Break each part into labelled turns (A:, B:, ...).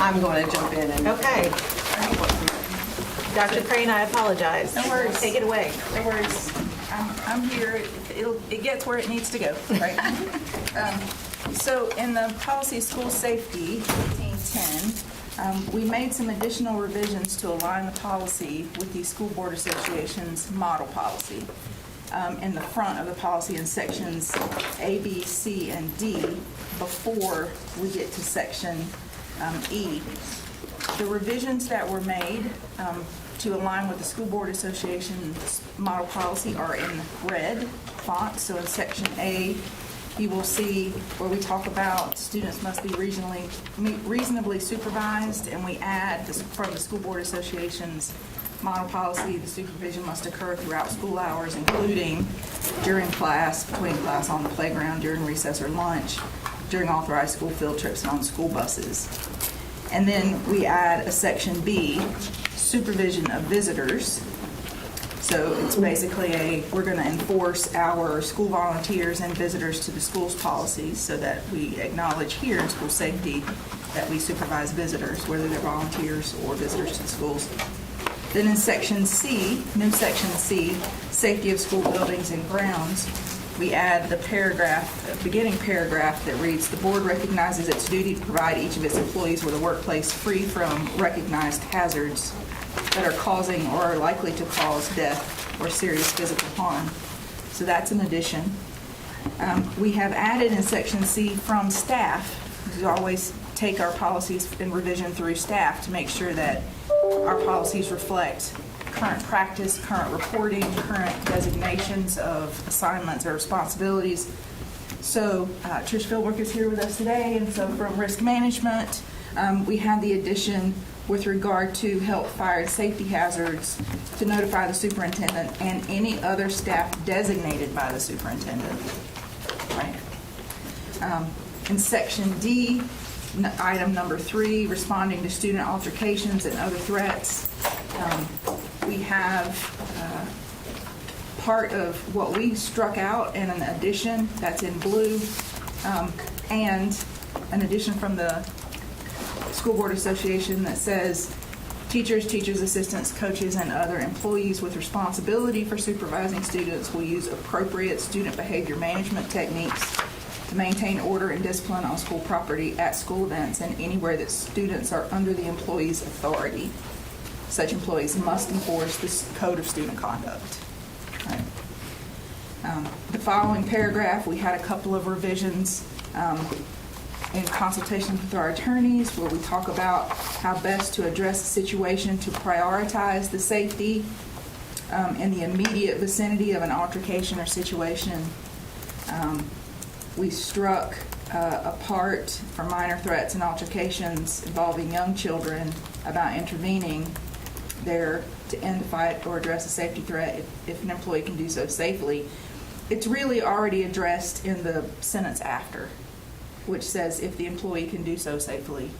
A: I'm going to jump in and.
B: Okay. Dr. Crane, I apologize.
C: No worries.
B: Take it away.
C: No worries. I'm here. It gets where it needs to go, right? So in the policy school safety 1510, we made some additional revisions to align the policy with the School Board Association's model policy. In the front of the policy in sections A, B, C, and D before we get to section E. The revisions that were made to align with the School Board Association's model policy are in red font. So in section A, you will see where we talk about students must be reasonably supervised, and we add from the School Board Association's model policy, the supervision must occur throughout school hours, including during class, between class, on the playground, during recess or lunch, during authorized school field trips, and on school buses. And then we add a section B, supervision of visitors. So it's basically we're going to enforce our school volunteers and visitors to the school's policies so that we acknowledge here in school safety that we supervise visitors, whether they're volunteers or visitors to the schools. Then in section C, new section C, safety of school buildings and grounds, we add the paragraph, beginning paragraph that reads, the board recognizes its duty to provide each of its employees with a workplace free from recognized hazards that are causing or are likely to cause death or serious physical harm. So that's an addition. We have added in section C from staff. We always take our policies in revision through staff to make sure that our policies reflect current practice, current reporting, current designations of assignments or responsibilities. So Trish Philbrook is here with us today, and so from risk management, we had the addition with regard to health, fire, and safety hazards to notify the superintendent and any other staff designated by the superintendent. Right. In section D, item number 3, responding to student altercations and other threats. We have part of what we struck out and an addition that's in blue, and an addition from the School Board Association that says teachers, assistants, coaches, and other employees with responsibility for supervising students will use appropriate student behavior management techniques to maintain order and discipline on school property at school events and anywhere that students are under the employee's authority. Such employees must enforce this code of student conduct. Right. The following paragraph, we had a couple of revisions in consultation with our attorneys where we talk about how best to address the situation to prioritize the safety in the immediate vicinity of an altercation or situation. We struck a part for minor threats and altercations involving young children about intervening there to end the fight or address a safety threat if an employee can do so safely. It's really already addressed in the sentence after, which says if the employee can do so safely,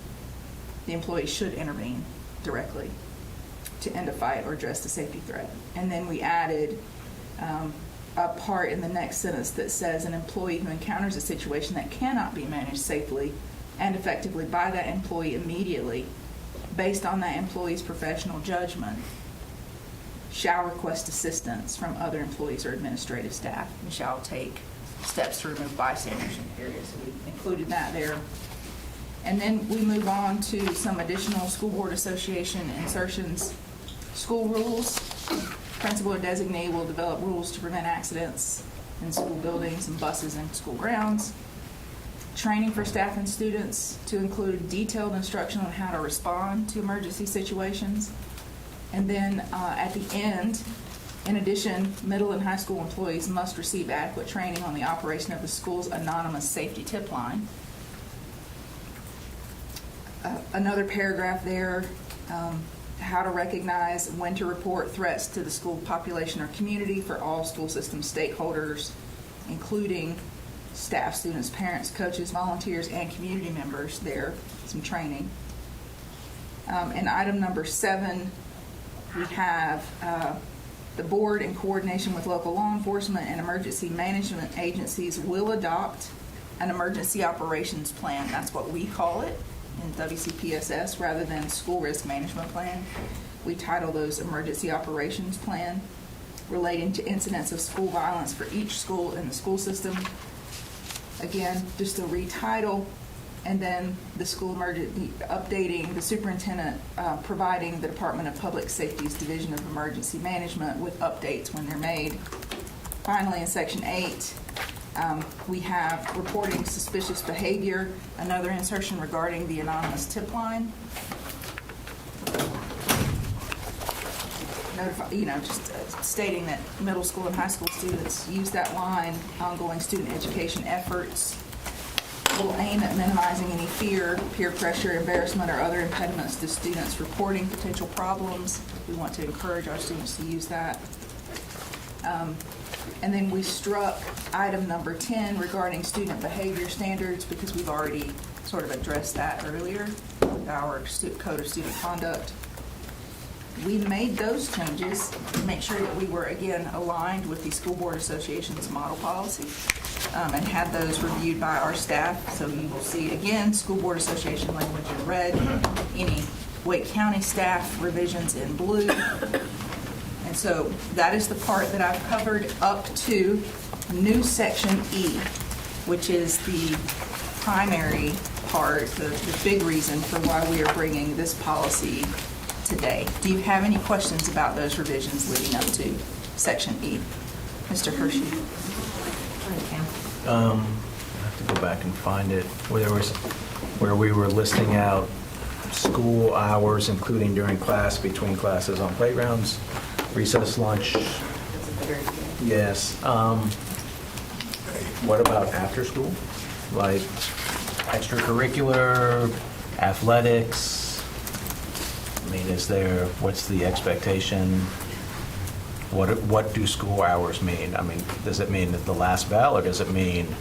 C: the employee should intervene directly to end a fight or address the safety threat. And then we added a part in the next sentence that says an employee who encounters a situation that cannot be managed safely and effectively by that employee immediately, based on that employee's professional judgment, shall request assistance from other employees or administrative staff and shall take steps to remove bystanders from the area. So we included that there. And then we move on to some additional School Board Association insertions. School rules. Principal or designee will develop rules to prevent accidents in school buildings and buses and school grounds. Training for staff and students to include detailed instruction on how to respond to emergency situations. And then at the end, in addition, middle and high school employees must receive adequate training on the operation of the school's anonymous safety tip line. Another paragraph there, how to recognize when to report threats to the school population or community for all school system stakeholders, including staff, students, parents, coaches, volunteers, and community members there, some training. And item number 7, we have the board in coordination with local law enforcement and emergency management agencies will adopt an emergency operations plan. That's what we call it. in WCPSS rather than school risk management plan. We title those emergency operations plan, relating to incidents of school violence for each school in the school system. Again, just a retitle, and then the school emergency, updating the superintendent, providing the Department of Public Safety's Division of Emergency Management with updates when they're made. Finally, in Section 8, we have reporting suspicious behavior, another insertion regarding the anonymous tip line. Just stating that middle school and high school students use that line. Ongoing student education efforts will aim at minimizing any fear, peer pressure, embarrassment, or other impediments to students reporting potential problems. We want to encourage our students to use that. And then we struck item number 10 regarding student behavior standards because we've already sort of addressed that earlier with our Code of Student Conduct. We made those changes to make sure that we were, again, aligned with the School Board Association's model policy and had those reviewed by our staff. So you will see, again, School Board Association language in red, any Wake County staff revisions in blue. And so that is the part that I've covered up to new Section E, which is the primary part, the big reason for why we are bringing this policy today. Do you have any questions about those revisions leading up to Section E? Mr. Hershey.
A: I have to go back and find it, where we were listing out school hours, including during class, between classes, on playgrounds, recess, lunch. Yes. What about after school? Like extracurricular, athletics? I mean, what's the expectation? What do school hours mean? I mean, does it mean the last bell, or does it mean?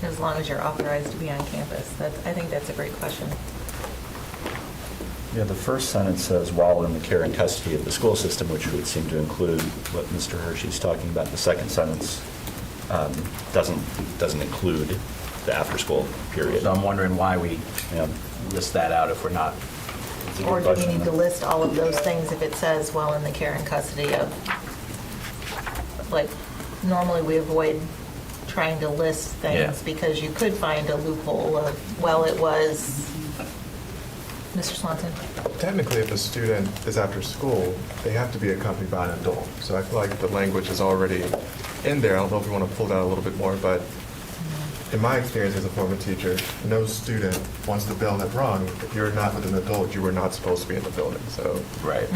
B: As long as you're authorized to be on campus. I think that's a great question.
D: Yeah, the first sentence says, while in the care and custody of the school system, which would seem to include what Mr. Hershey's talking about. The second sentence doesn't include the after-school period.
A: So I'm wondering why we list that out if we're not.
B: Or do we need to list all of those things if it says while in the care and custody of, like, normally we avoid trying to list things because you could find a loophole of, well, it was, Mr. Swanson?
E: Technically, if a student is after school, they have to be accompanied by an adult. So I feel like the language is already in there. I don't know if we want to pull that a little bit more, but in my experience as a former teacher, no student, once the bell had rung, if you're not with an adult, you were not supposed to be in the building. So
A: Right.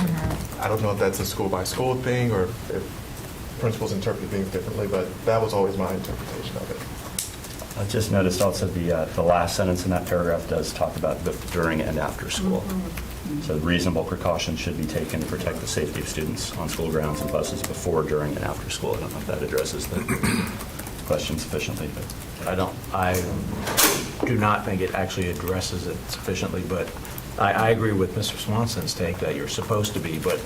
E: I don't know if that's a school-by-school thing or if principals interpret things differently, but that was always my interpretation of it.
D: I just noticed also the last sentence in that paragraph does talk about the during and after school. So reasonable precautions should be taken to protect the safety of students on school grounds and buses before, during, and after school. I don't know if that addresses the question sufficiently, but
A: I do not think it actually addresses it sufficiently, but I agree with Mr. Swanson's take that you're supposed to be, but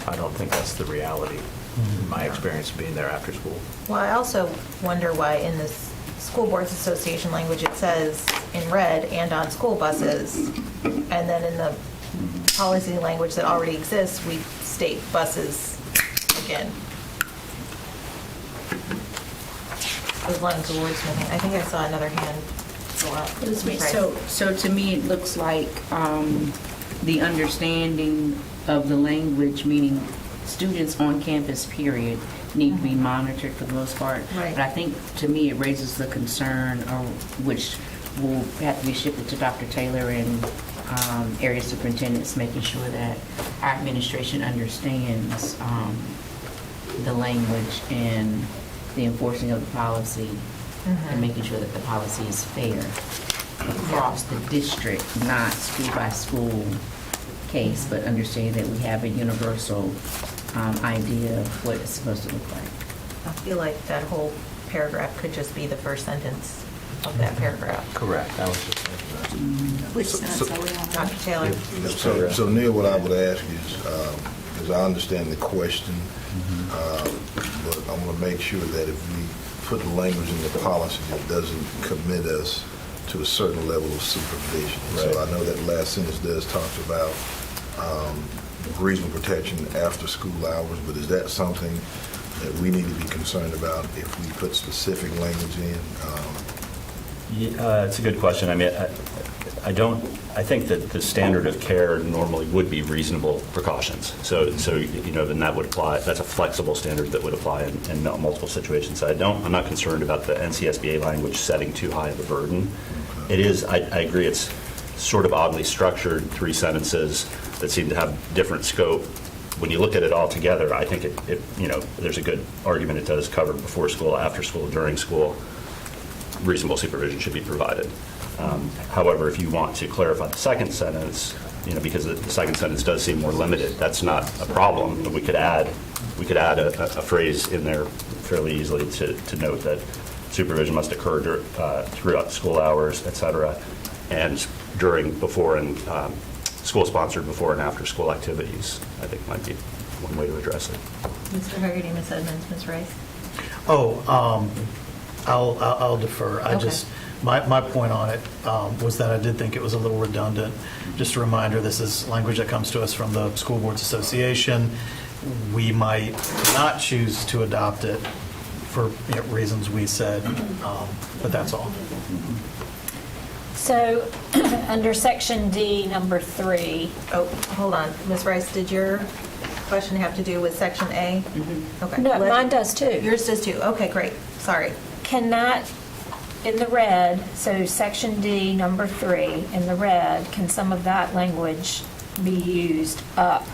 A: I don't think that's the reality, in my experience being there after school.
B: Well, I also wonder why in this School Boards Association language it says in red and on school buses, and then in the policy language that already exists, we state buses again. As long as the wordsmithing. I think I saw another hand go up. Right.
F: So to me, it looks like the understanding of the language, meaning students on campus, period, need to be monitored for the most part.
B: Right.
F: But I think, to me, it raises the concern, which will have to be shifted to Dr. Taylor and area superintendents, making sure that our administration understands the language and the enforcing of the policy and making sure that the policy is fair across the district, not school by school case, but understanding that we have a universal idea of what it's supposed to look like.
B: I feel like that whole paragraph could just be the first sentence of that paragraph.
A: Correct. I was just thinking that.
C: Which sentence are we on?
B: Dr. Taylor?
G: So Neil, what I would ask is I understand the question, but I want to make sure that if we put language in the policy that doesn't commit us to a certain level of supervision.
D: Right.
G: So I know that last sentence does talk about reasonable protection after school hours, but is that something that we need to be concerned about if we put specific language in?
D: It's a good question. I mean, I think that the standard of care normally would be reasonable precautions. So then that would apply, that's a flexible standard that would apply in multiple situations. I'm not concerned about the NCSBA language setting too high of a burden. It is, I agree, it's sort of oddly structured, 3 sentences that seem to have different scope. When you look at it all together, I think there's a good argument it does cover before school, after school, during school. Reasonable supervision should be provided. However, if you want to clarify the second sentence, because the second sentence does seem more limited, that's not a problem. But we could add a phrase in there fairly easily to note that supervision must occur throughout school hours, et cetera, and before and school-sponsored before and after school activities. I think might be one way to address it.
B: Mr. Hegarty, Ms. Edmonds, Ms. Rice?
H: I'll defer.
B: Okay.
H: My point on it was that I did think it was a little redundant. Just a reminder, this is language that comes to us from the School Boards Association. We might not choose to adopt it for reasons we said, but that's all.
I: So, under section D, number 3,
B: Oh, hold on. Ms. Rice, did your question have to do with section A? Okay.
I: no, mine does too.
B: Yours does too. Okay, great. Sorry.
I: Can that, in the red, so section D, number 3, in the red, can some of that language be used up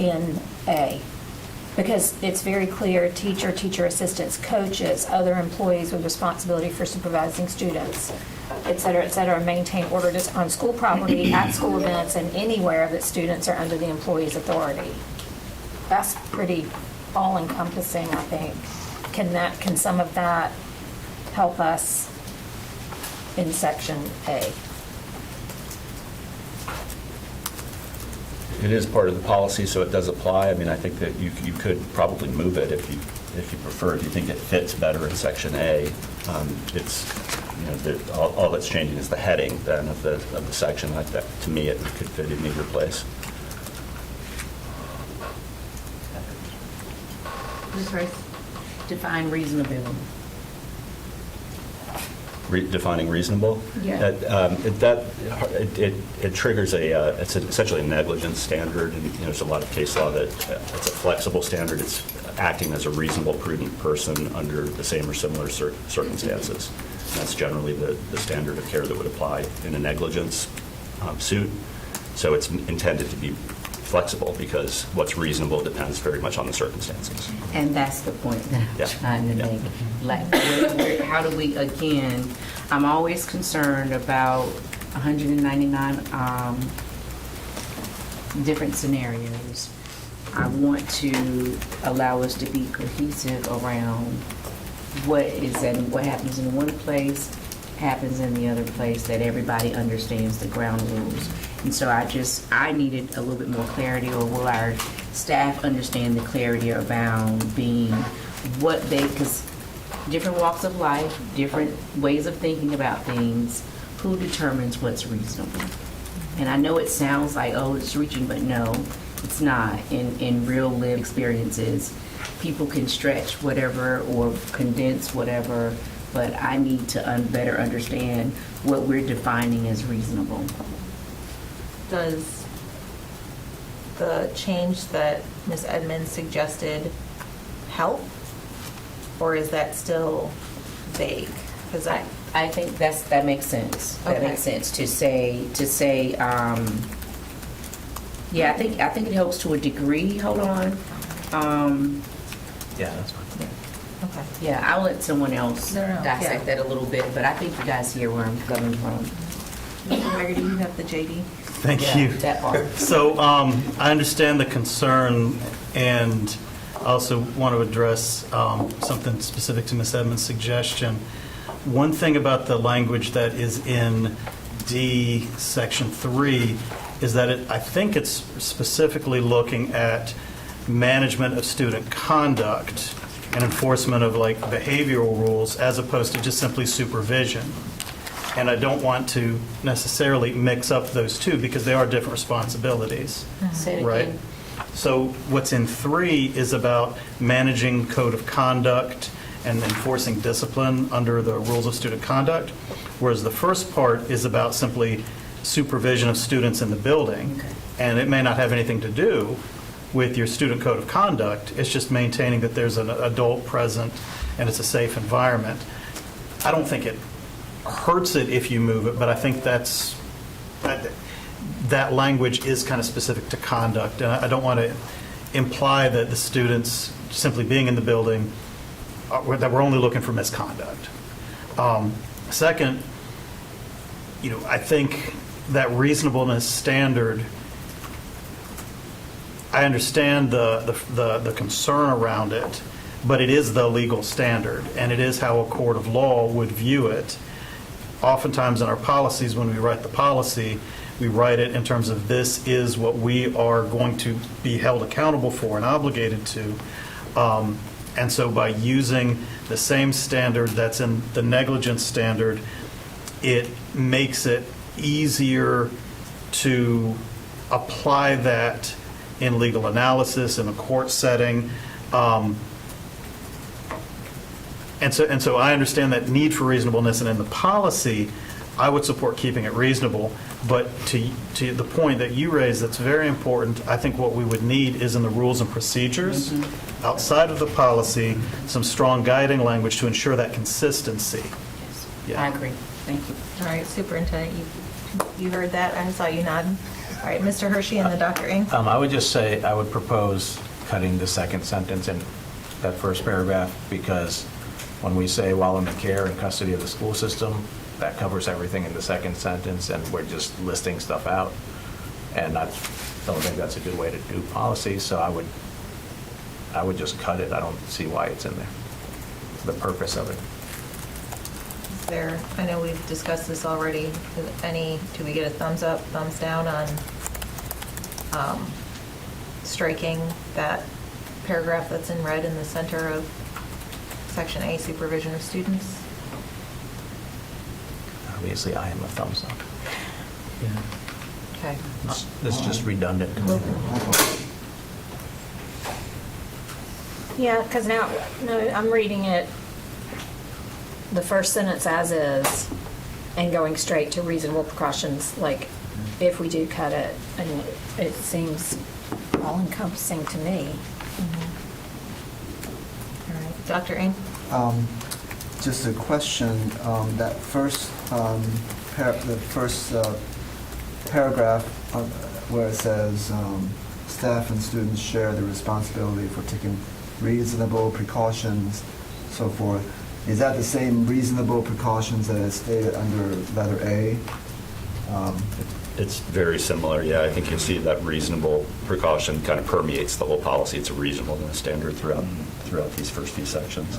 I: in A? Because it's very clear, teacher, teacher assistants, coaches, other employees with responsibility for supervising students, et cetera, maintain order on school property, at school events, and anywhere that students are under the employee's authority. That's pretty all-encompassing, I think. Can some of that help us in section A?
D: It is part of the policy, so it does apply. I mean, I think that you could probably move it if you prefer, if you think it fits better in section A. All that's changing is the heading then of the section. Like that, to me, it could fit in either place.
B: Ms. Rice?
F: Define reasonability.
D: Defining reasonable?
F: Yeah.
D: It triggers it's essentially a negligence standard, and there's a lot of case law that it's a flexible standard. It's acting as a reasonable, prudent person under the same or similar circumstances. And that's generally the standard of care that would apply in a negligence suit. So it's intended to be flexible because what's reasonable depends very much on the circumstances.
F: And that's the point that I'm
D: Yeah.
F: trying to make. Like, how do we, again, I'm always concerned about 199 different scenarios. I want to allow us to be cohesive around what happens in one place happens in the other place, that everybody understands the ground rules. And so I needed a little bit more clarity, or will our staff understand the clarity around being because different walks of life, different ways of thinking about things, who determines what's reasonable? And I know it sounds like, oh, it's reaching, but no, it's not. In real lived experiences, people can stretch whatever or condense whatever, but I need to better understand what we're defining as reasonable.
B: Does the change that Ms. Edmonds suggested help? Or is that still vague? Because
F: I think that makes sense. That
B: Okay.
F: makes sense to say. Yeah, I think it helps to a degree. Hold on.
A: Yeah, that's fine.
B: okay.
F: Yeah, I'll let someone else
B: No,
F: dissect
B: yeah.
F: that a little bit, but I think you guys hear where I'm coming from.
B: Mr. Hegarty, you have the JD?
H: Thank
F: Yeah,
H: you.
F: that part.
H: So I understand the concern, and I also want to address something specific to Ms. Edmonds' suggestion. One thing about the language that is in D, Section 3, is that I think it's specifically looking at management of student conduct and enforcement of like behavioral rules as opposed to just simply supervision. And I don't want to necessarily mix up those two because they are different responsibilities.
F: Say it
H: Right.
F: again.
H: So what's in 3 is about managing code of conduct and enforcing discipline under the rules of student conduct, whereas the first part is about simply supervision of students in the building.
F: Okay.
H: And it may not have anything to do with your student code of conduct. It's just maintaining that there's an adult present and it's a safe environment. I don't think it hurts it if you move it, but I think that language is kind of specific to conduct, and I don't want to imply that the students simply being in the building, that we're only looking for misconduct. Second, I think that reasonableness standard, I understand the concern around it, but it is the legal standard, and it is how a court of law would view it. Oftentimes in our policies, when we write the policy, we write it in terms of this is what we are going to be held accountable for and obligated to. And so by using the same standard that's in the negligence standard, it makes it easier to apply that in legal analysis, in a court setting. And so I understand that need for reasonableness, and in the policy, I would support keeping it reasonable. But to the point that you raised, that's very important. I think what we would need is in the rules and procedures, outside of the policy, some strong guiding language to ensure that consistency.
F: Yes.
H: Yeah.
F: I agree. Thank you.
B: All right, Superintendent, you heard that? I saw you nod. All right, Mr. Hershey and then Dr. Ing.
A: I would just say, I would propose cutting the second sentence in that first paragraph, because when we say while in the care and custody of the school system, that covers everything in the second sentence, and we're just listing stuff out. And I don't think that's a good way to do policy, so I would just cut it. I don't see why it's in there, the purpose of it.
B: Is there, I know we've discussed this already, do we get a thumbs up, thumbs down on striking that paragraph that's in red in the center of Section A, supervision of students?
A: Obviously, I am a thumbs up.
B: Okay.
A: It's just redundant.
I: Yeah, because now, no, I'm reading it, the first sentence as is, and going straight to reasonable precautions, like, if we do cut it, and it seems all-encompassing to me.
B: All right, Dr. Ing?
J: Just a question, that first, paragraph where it says, staff and students share the responsibility for taking reasonable precautions, so forth. Is that the same reasonable precautions that is stated under letter A?
D: It's very similar, yeah. I think you'll see that reasonable precaution kind of permeates the whole policy. It's a reasonableness standard throughout these first few sections.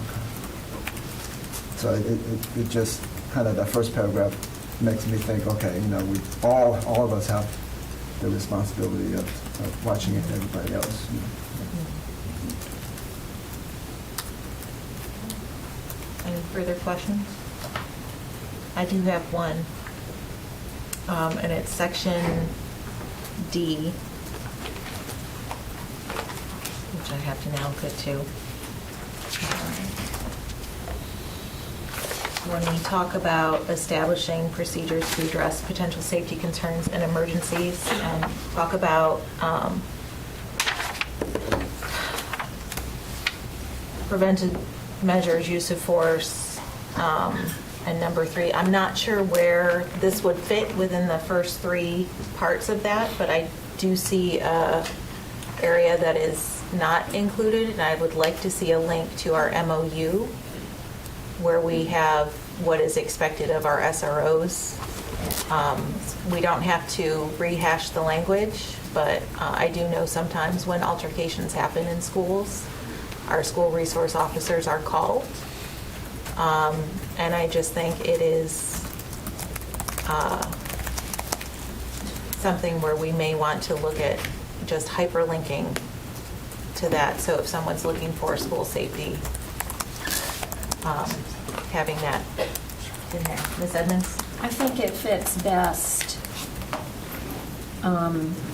J: So it just kind of, that first paragraph makes me think, okay, we all of us have the responsibility of watching everybody else.
B: Any further questions? I do have one, and it's Section D, which I have to now get to. When we talk about establishing procedures to address potential safety concerns and emergencies, and talk about preventive measures, use of force, and number 3, I'm not sure where this would fit within the first 3 parts of that, but I do see a area that is not included, and I would like to see a link to our MOU, where we have what is expected of our SROs. We don't have to rehash the language, but I do know sometimes when altercations happen in schools, our school resource officers are called. And I just think it is something where we may want to look at just hyperlinking to that. So if someone's looking for school safety having that in there. Ms. Edmonds?
I: I think it fits best.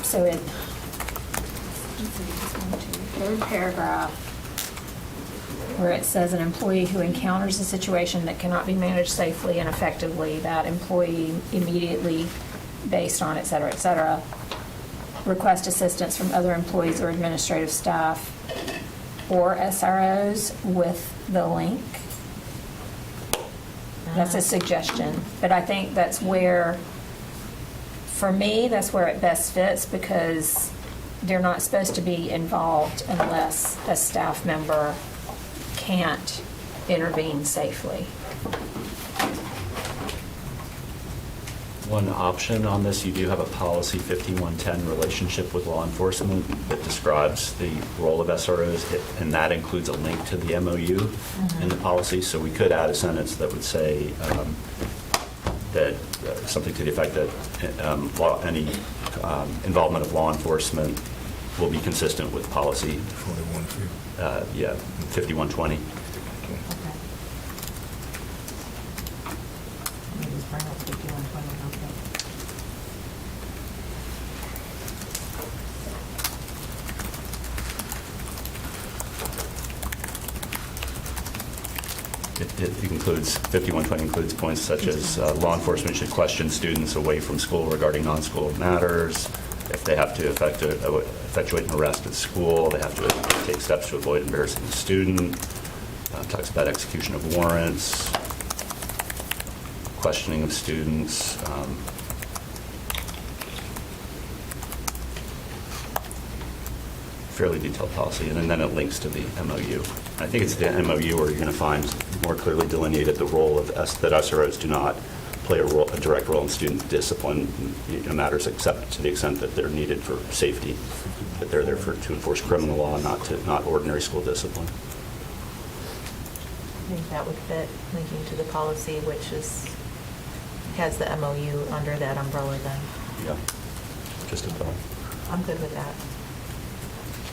I: So it, third paragraph, where it says an employee who encounters a situation that cannot be managed safely and effectively, that employee immediately, based on et cetera, request assistance from other employees or administrative staff or SROs with the link. That's a suggestion, but I think that's where, for me, that's where it best fits, because they're not supposed to be involved unless a staff member can't intervene safely.
D: One option on this, you do have a policy 5110 relationship with law enforcement that describes the role of SROs, and that includes a link to the MOU in the policy. So we could add a sentence that would say that something to the effect that any involvement of law enforcement will be consistent with policy 5120.
B: Let me just bring up 5120,
D: It includes, 5120 includes points such as law enforcement should question students away from school regarding non-school matters. If they have to effectuate an arrest at school, they have to take steps to avoid embarrassing the student. Talks about execution of warrants, questioning of students. Fairly detailed policy, and then it links to the MOU. I think it's the MOU where you're going to find more clearly delineated the role of that SROs do not play a direct role in student discipline matters, except to the extent that they're needed for safety, that they're there to enforce criminal law, not ordinary school discipline.
B: I think that would fit, linking to the policy, which has the MOU under that umbrella then.
D: Yeah, just a thought.
B: I'm good with that.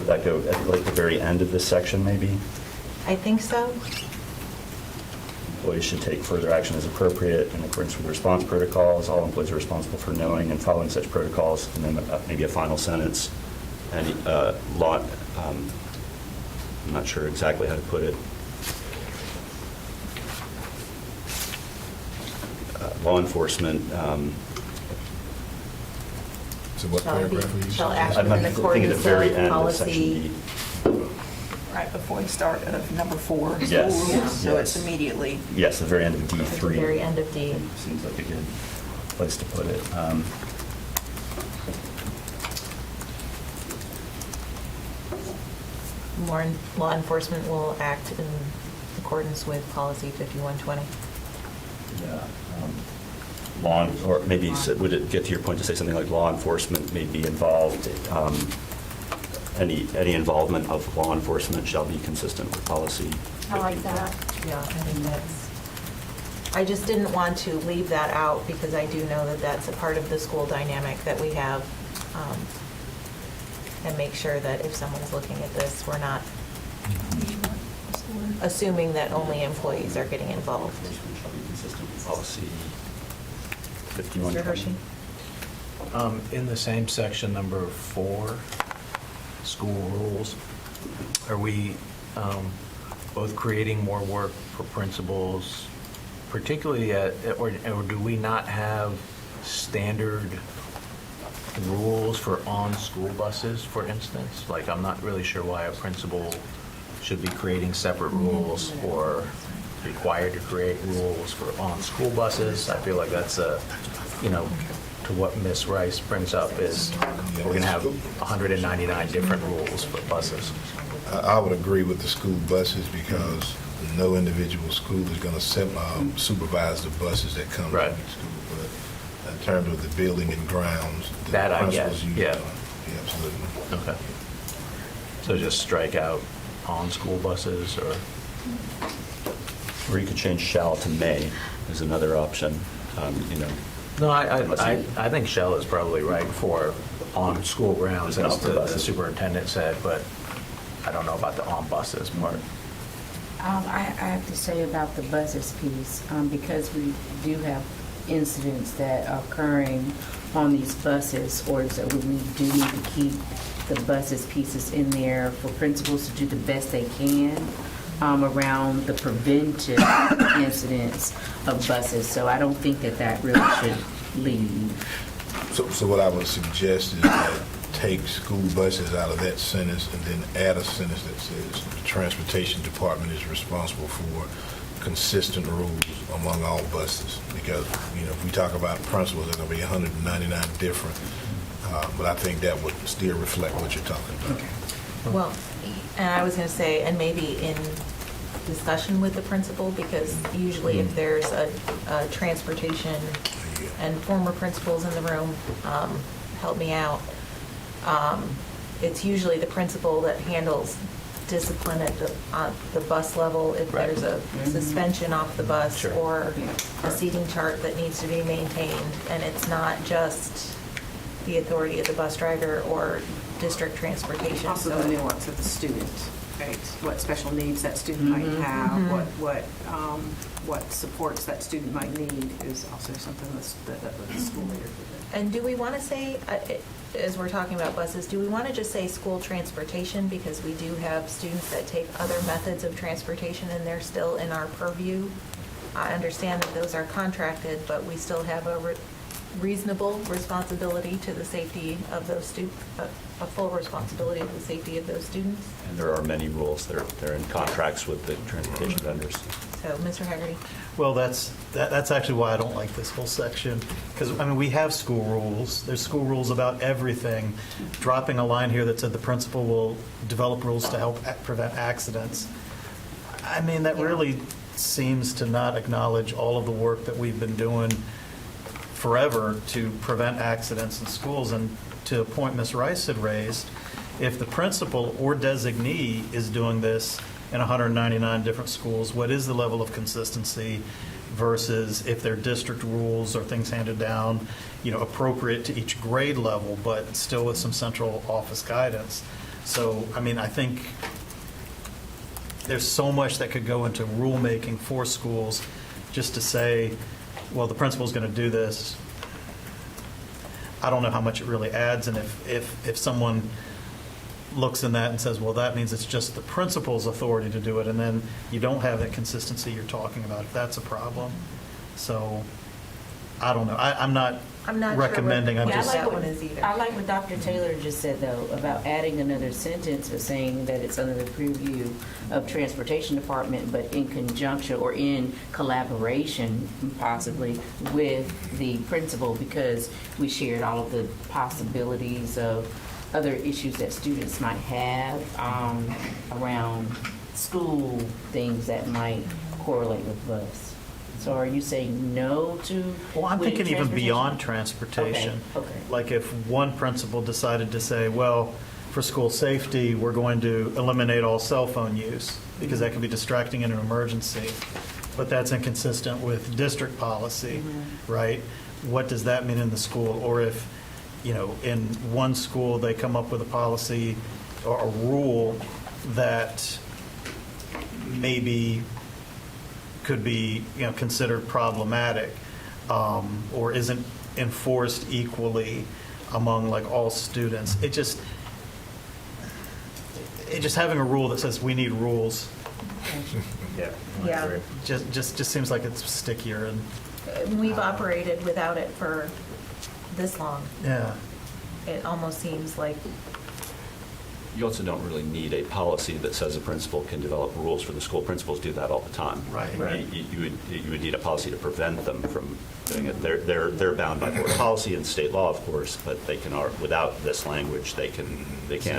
D: Would that go at like the very end of this section, maybe?
B: I think so.
D: Employees should take further action as appropriate in accordance with response protocols. All employees are responsible for knowing and following such protocols. And then maybe a final sentence. And law, I'm not sure exactly how to put it. Law enforcement.
G: So what paragraph are you?
B: Shall act
D: I'm
B: in
D: thinking at the
B: accordance
D: very
B: with
D: end of section
B: policy.
D: D.
C: Right before the start of number 4, school
D: Yes,
C: rules, so
D: yes.
C: it's immediately.
D: Yes, the very end of
B: At the
D: D3.
B: very end of D.
D: Seems like a good place to put it.
B: Law enforcement will act in accordance with policy 5120.
D: Yeah. Or maybe, would it get to your point to say something like law enforcement may be involved, any involvement of law enforcement shall be consistent with policy?
I: I like that.
B: Yeah, I think I just didn't want to leave that out because I do know that that's a part of the school dynamic that we have. And make sure that if someone's looking at this, we're not assuming that only employees are getting involved.
D: Shall be consistent with policy
B: Mr.
D: 5120.
B: Hershey?
A: In the same section, number 4, school rules, are we both creating more work for principals, particularly or do we not have standard rules for on-school buses, for instance? Like, I'm not really sure why a principal should be creating separate rules or required to create rules for on-school buses. I feel like that's to what Ms. Rice brings up is we're going to have 199 different rules for buses.
G: I would agree with the school buses because no individual school is going to supervise the buses that come
A: Right.
G: to the school. But in terms of the building and grounds, the
A: That I get,
G: principals use
A: yeah.
G: them. Yeah, absolutely.
A: Okay. So just strike out on-school buses or?
D: Or you could change shall to may is another option,
A: No, I think shall is probably right for on school grounds, as
D: Not for
A: the
D: buses.
A: superintendent said, but I don't know about the on buses part.
F: I have to say about the buses piece, because we do have incidents that are occurring on these buses, or so we do need to keep the buses pieces in there for principals to do the best they can around the preventive incidents of buses. So I don't think that that really should leave.
G: So what I would suggest is that take school buses out of that sentence and then add a sentence that says the transportation department is responsible for consistent rules among all buses. Because, if we talk about principals, there are going to be 199 different. But I think that would still reflect what you're talking about.
B: Well, and I was going to say, and maybe in discussion with the principal, because usually if there's a transportation, and former principals in the room, help me out, it's usually the principal that handles discipline at the bus level if
A: Right.
B: there's a suspension off the bus
A: Sure.
B: or a seating chart that needs to be maintained, and it's not just the authority of the bus driver or district transportation.
K: Also
B: So
K: the nuance of the student, right? What special needs that student might have, what supports that student might need is also something that the school leader could do.
B: And do we want to say, as we're talking about buses, do we want to just say school transportation? Because we do have students that take other methods of transportation and they're still in our purview. I understand that those are contracted, but we still have a reasonable responsibility to the safety of those students, a full responsibility of the safety of those students.
D: And there are many rules. They're in contracts with the transportation vendors.
B: So, Mr. Haggerty?
H: Well, that's actually why I don't like this whole section, because, we have school rules. There's school rules about everything. Dropping a line here that said the principal will develop rules to help prevent accidents. That really seems to not acknowledge all of the work that we've been doing forever to prevent accidents in schools. And to a point Ms. Rice had raised, if the principal or designee is doing this in 199 different schools, what is the level of consistency versus if they're district rules or things handed down, appropriate to each grade level, but still with some central office guidance. So, I think there's so much that could go into rulemaking for schools just to say, well, the principal's going to do this. I don't know how much it really adds, and if someone looks in that and says, well, that means it's just the principal's authority to do it, and then you don't have that consistency you're talking about, if that's a problem. So, I don't know. I'm not
B: sure
H: recommending.
B: what
H: I'm
F: Yeah,
H: just
B: that one is either.
F: I like what Dr. Taylor just said, though, about adding another sentence but saying that it's under the purview of Transportation Department, but in conjunction or in collaboration, possibly, with the principal, because we shared all of the possibilities of other issues that students might have around school things that might correlate with bus. So are you saying no to?
H: Well, I'm
F: with
H: thinking even
F: transportation?
H: beyond transportation.
F: Okay, okay.
H: Like if one principal decided to say, well, for school safety, we're going to eliminate all cell phone use because that can be distracting in an emergency, but that's inconsistent with district policy, right? What does that mean in the school? Or if, in one school, they come up with a policy or a rule that maybe could be considered problematic or isn't enforced equally among all students. It just having a rule that says we need rules
A: Yeah.
B: Yeah.
H: just seems like it's stickier and
B: We've operated without it for this long.
H: yeah.
B: It almost seems like,
D: You also don't really need a policy that says a principal can develop rules for the school. Principals do that all the time.
H: Right.
D: You would need a policy to prevent them from doing it. They're bound by board policy and state law, of course, but they can, without this language, they can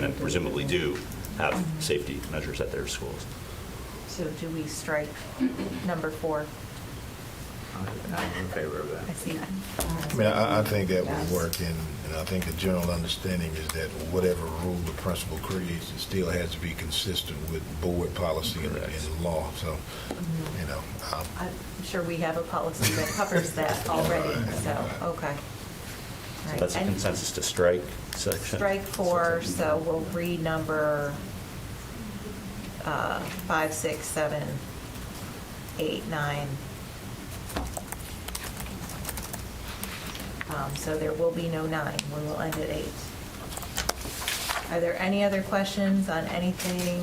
D: and presumably do have safety measures at their schools.
B: so do we strike number 4?
A: I'm in favor of that.
B: I see that.
G: I think that would work, and I think the general understanding is that whatever rule the principal creates, it still has to be consistent with board policy and law. So,
B: I'm sure we have a policy that covers that already, so, okay. All right.
D: That's a
B: And
D: consensus to strike section.
B: strike 4, so we'll read number 5, 6, 7, 8, 9. So there will be no 9. We will end at 8. Are there any other questions on anything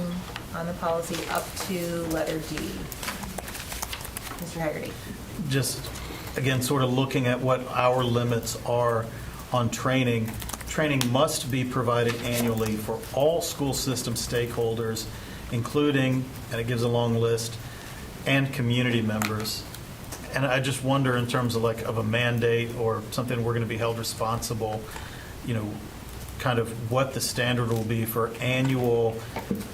B: on the policy up to letter D? Mr. Hagerty?
H: Just, again, sort of looking at what our limits are on training. Training must be provided annually for all school system stakeholders, including, and it gives a long list, and community members. And I just wonder, in terms of like of a mandate or something we're going to be held responsible, kind of what the standard will be for annual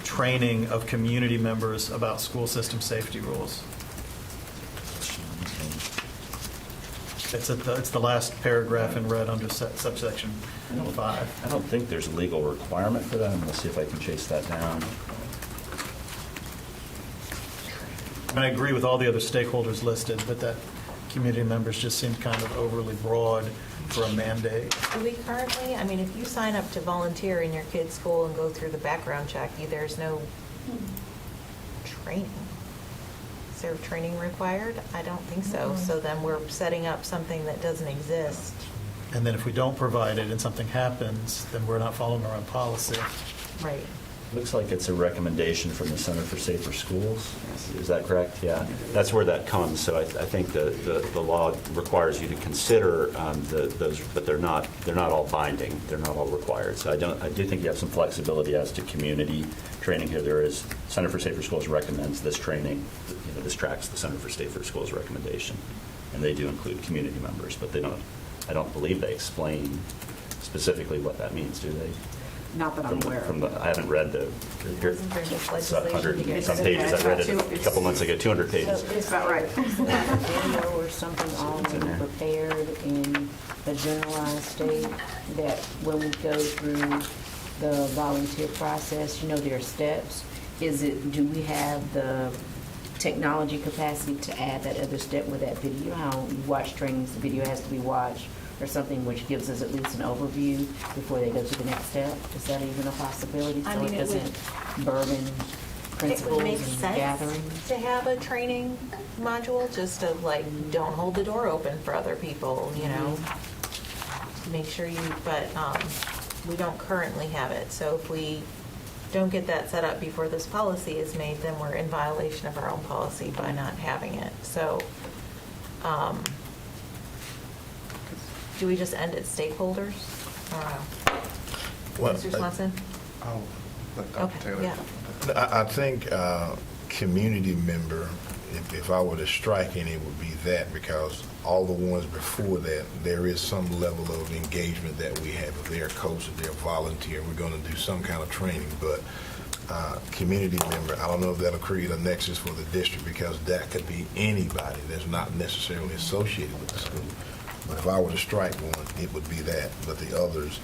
H: training of community members about school system safety rules. It's the last paragraph in red under subsection 5.
D: I don't think there's a legal requirement for that. I'm going to see if I can chase that down.
H: And I agree with all the other stakeholders listed, but that community members just seem kind of overly broad for a mandate.
B: Do we currently, I mean, if you sign up to volunteer in your kid's school and go through the background check, there's no training. Is there training required? I don't think so. So then we're setting up something that doesn't exist.
H: And then if we don't provide it and something happens, then we're not following our own policy.
B: Right.
D: Looks like it's a recommendation from the Center for Safer Schools. Is that correct? Yeah. That's where that comes. So I think the law requires you to consider those, but they're not all binding. They're not all required. So I do think you have some flexibility as to community training here. There is Center for Safer Schools recommends this training. This tracks the Center for Safer Schools recommendation, and they do include community members, but they don't. I don't believe they explain specifically what that means, do they?
K: Not that I'm aware of.
D: I haven't read the,
B: Wasn't there just
D: it's 100
B: legislation
D: and some pages. I read it a couple months ago, 200 pages.
K: It's about right.
F: Is there a video or something already prepared in a generalized state that when we go through the volunteer process, there are steps? Do we have the technology capacity to add that other step with that video? How you watch trainings, the video has to be watched, or something which gives us at least an overview before they go to the next step? Is that even a possibility?
B: I
F: So
B: mean,
F: it
B: it would-
F: doesn't burden
B: It
F: principals
B: would make
F: and
B: sense
F: gatherings?
B: to have a training module, just to don't hold the door open for other people, Make sure but we don't currently have it. So if we don't get that set up before this policy is made, then we're in violation of our own policy by not having it. So, do we just end at stakeholders?
G: Well,
B: Mr. Swanson?
E: I'll let Dr.
B: Okay,
E: Taylor.
B: yeah.
G: I think community member, if I were to strike any, it would be that, because all the ones before that, there is some level of engagement that we have. If they're a coach, if they're a volunteer, we're going to do some kind of training. But community member, I don't know if that'll create a nexus for the district, because that could be anybody that's not necessarily associated with the school. But if I were to strike one, it would be that. But the others,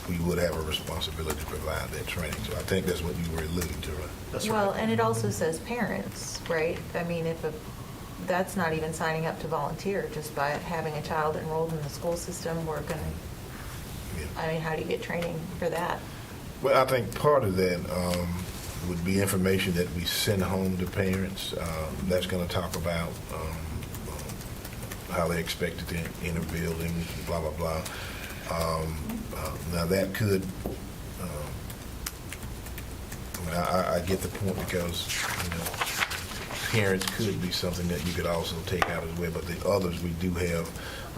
G: we would have a responsibility to provide that training. So I think that's what you were alluding to, right?
H: That's
B: Well,
H: right.
B: and it also says parents, right? I mean, that's not even signing up to volunteer, just by having a child enrolled in the school system, we're going to, I mean, how do you get training for that?
G: Well, I think part of that would be information that we send home to parents. That's going to talk about how they expected to enter buildings, blah, blah, blah. Now, that could, I get the point, because, parents could be something that you could also take out as well, but the others we do have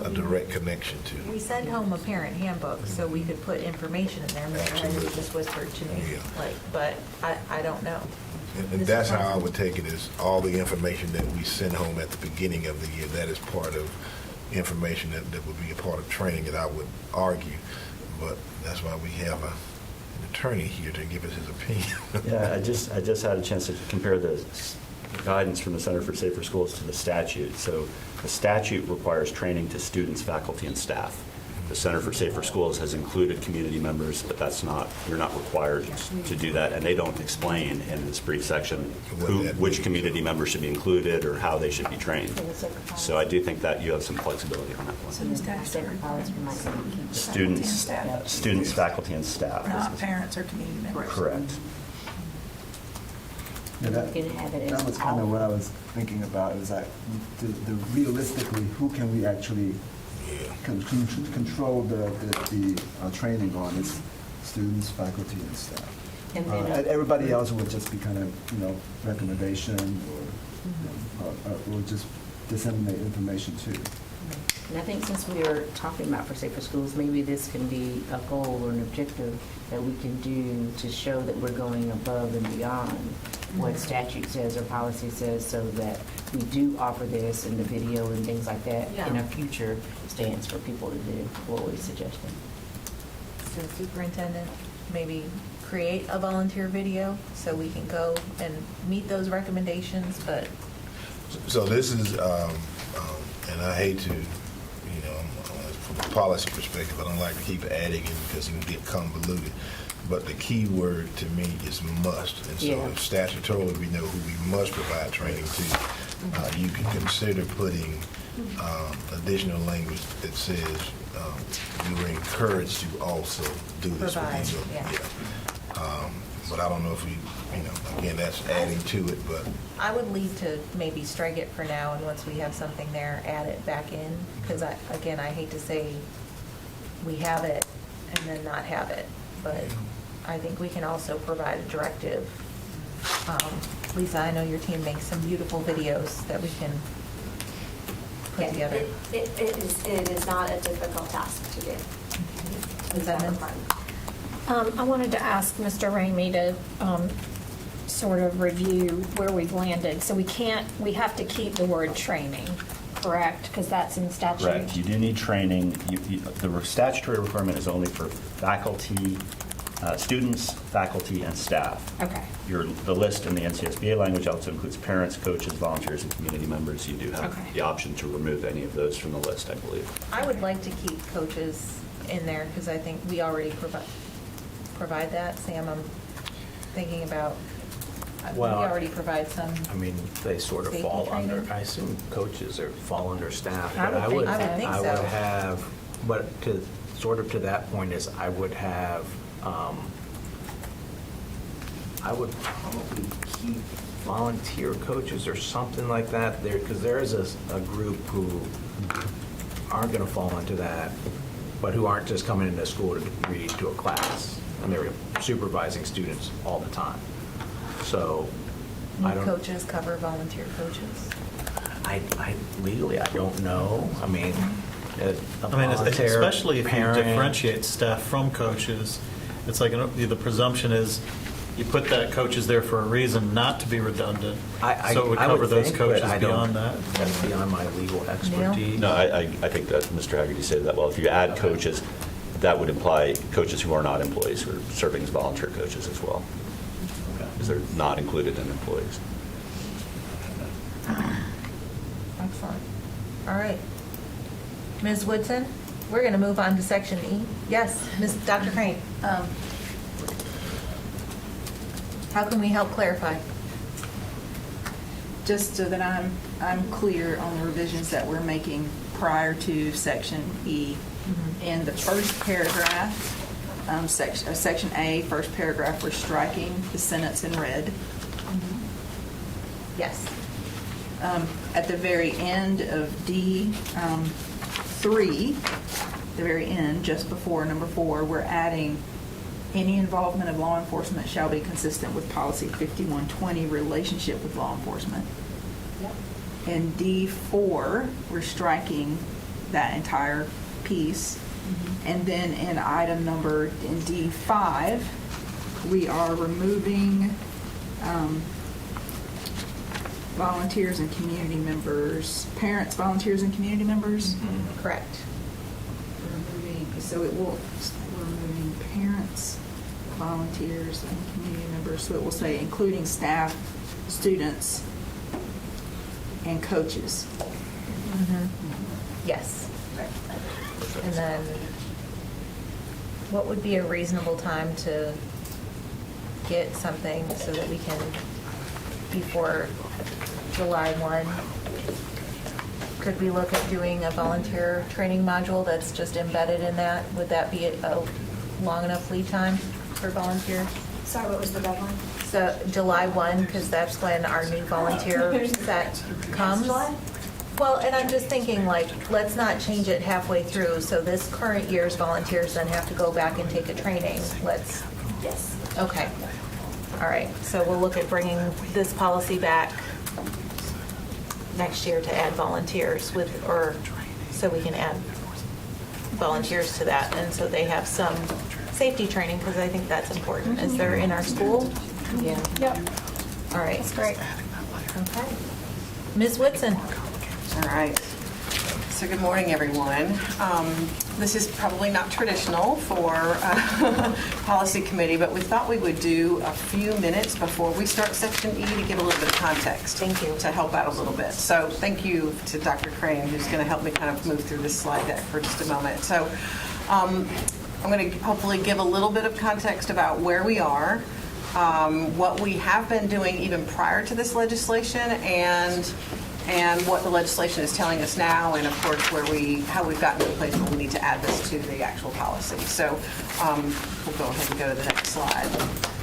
G: a direct connection to.
B: We send home a parent handbook, so we could put information in there. Mr. Henry just whispered to me,
G: Yeah.
B: but I don't know.
G: And
B: Mr.
G: that's how I
B: Johnson?
G: would take it, is all the information that we send home at the beginning of the year, that is part of information that would be a part of training, that I would argue. But that's why we have an attorney here to give us his opinion.
D: Yeah, I just had a chance to compare the guidance from the Center for Safer Schools to the statute. So the statute requires training to students, faculty, and staff. The Center for Safer Schools has included community members, but you're not required to do that, and they don't explain in this brief section which community members should be included or how they should be trained. So I do think that you have some flexibility on that
F: So
D: one.
F: the separate policy might be
D: Students,
C: Faculty and staff.
F: Yep.
D: students, faculty, and staff.
C: Not parents or community members. Correct.
D: Correct.
C: Correct.
J: Yeah, that,
F: You can have it as
J: that was kind of
F: all.
J: what I was thinking about, is that realistically, who can we actually control the training on? It's students, faculty, and staff.
F: And then,
J: And everybody else would just be kind of, recommendation or just disseminate information too.
F: And I think since we are talking about for Safer Schools, maybe this can be a goal or an objective that we can do to show that we're going above and beyond what statute says or policy says, so that we do offer this in the video and things like that in a future stance for people to do. What were we suggesting?
B: So superintendent, maybe create a volunteer video so we can go and meet those recommendations, but
G: So this is, and I hate to, from a policy perspective, I don't like to keep adding it because it can get convoluted. But the key word to me is must. And so
F: Yeah.
G: if statutorily we know who we must provide training to, you can consider putting additional language that says you are encouraged to also do this.
B: Provide, yeah.
G: But I don't know if we, again, that's adding to it, but
B: I would leave to maybe strike it for now, and once we have something there, add it back in, because I hate to say we have it and then not have it, but I think we can also provide a directive. Lisa, I know your team makes some beautiful videos that we can put together.
L: It is not a difficult task to do.
B: Is that in?
I: I wanted to ask Mr. Ramey to sort of review where we've landed. So we have to keep the word training, correct? Because that's in statute.
D: Correct. You do need training. The statutory requirement is only for faculty, students, faculty, and staff.
I: Okay.
D: The list in the NCSBA language also includes parents, coaches, volunteers, and community members. You do have
I: Okay.
D: the option to remove any of those from the list, I believe.
B: I would like to keep coaches in there, because I think we already provide that. Sam, I'm thinking about, we
A: Well,
B: already provide some.
A: I mean, they sort of
B: Safety
A: fall under,
B: training?
A: I assume coaches fall under staff.
I: I
A: but
I: would think so.
B: I would think
A: I
B: so.
A: would have, but to that point is, I would have, I would probably keep volunteer coaches or something like that there, because there is a group who aren't going to fall into that, but who aren't just coming into school to read to a class, and they're supervising students all the time. So, I
B: Need
A: don't.
B: coaches cover volunteer coaches?
A: Legally, I don't know. I mean, a volunteer
H: Especially if you
A: parent-
H: differentiate staff from coaches, it's like the presumption is you put that coaches there for a reason, not to be redundant. So it would
A: I
H: cover those
A: think, but
H: coaches
A: I don't-
H: beyond that.
A: That's beyond my legal expertise.
D: No, I think that Mr. Haggerty said that well. If you add coaches, that would imply coaches who are not employees, who are serving as volunteer coaches as well, because they're not included in employees.
B: Excellent. All right. Ms. Woodson, we're going to move on to section E. Yes, Dr. Crane. How can we help clarify?
C: Just so that I'm clear on the revisions that we're making prior to section E. In the first paragraph, section A, first paragraph, we're striking the sentence in red.
B: Yes.
C: At the very end of D3, the very end, just before number 4, we're adding any involvement of law enforcement shall be consistent with policy 5120, relationship with law enforcement. In D4, we're striking that entire piece. And then in item number, in D5, we are removing volunteers and community members, parents, volunteers, and community members.
B: Correct.
C: So we're removing parents, volunteers, and community members. So it will say including staff, students, and coaches.
B: Yes. And then, what would be a reasonable time to get something so that we can, before July 1, could we look at doing a volunteer training module that's just embedded in that? Would that be a long enough lead time? for volunteers?
L: Sorry, what was the deadline?
B: So July 1, because that's when our new volunteer set comes.
L: July?
B: Well, and I'm just thinking, like, let's not change it halfway through, so this current year's volunteers then have to go back and take a training. Let's,
L: Yes.
B: okay. All right, so we'll look at bringing this policy back next year to add volunteers with, or so we can add volunteers to that, and so they have some safety training, because I think that's important. Is there in our school? Yeah.
I: Yep,
B: All right.
I: that's great.
B: Okay. Ms. Whitson?
K: All right. So good morning, everyone. This is probably not traditional for policy committee, but we thought we would do a few minutes before we start section E to give a little bit of context.
B: Thank you.
K: To help out a little bit. So thank you to Dr. Crane, who's going to help me kind of move through this slide deck for just a moment. So I'm going to hopefully give a little bit of context about where we are, what we have been doing even prior to this legislation, and what the legislation is telling us now, and of course how we've gotten to a place where we need to add this to the actual policy. So we'll go ahead and go to the next slide.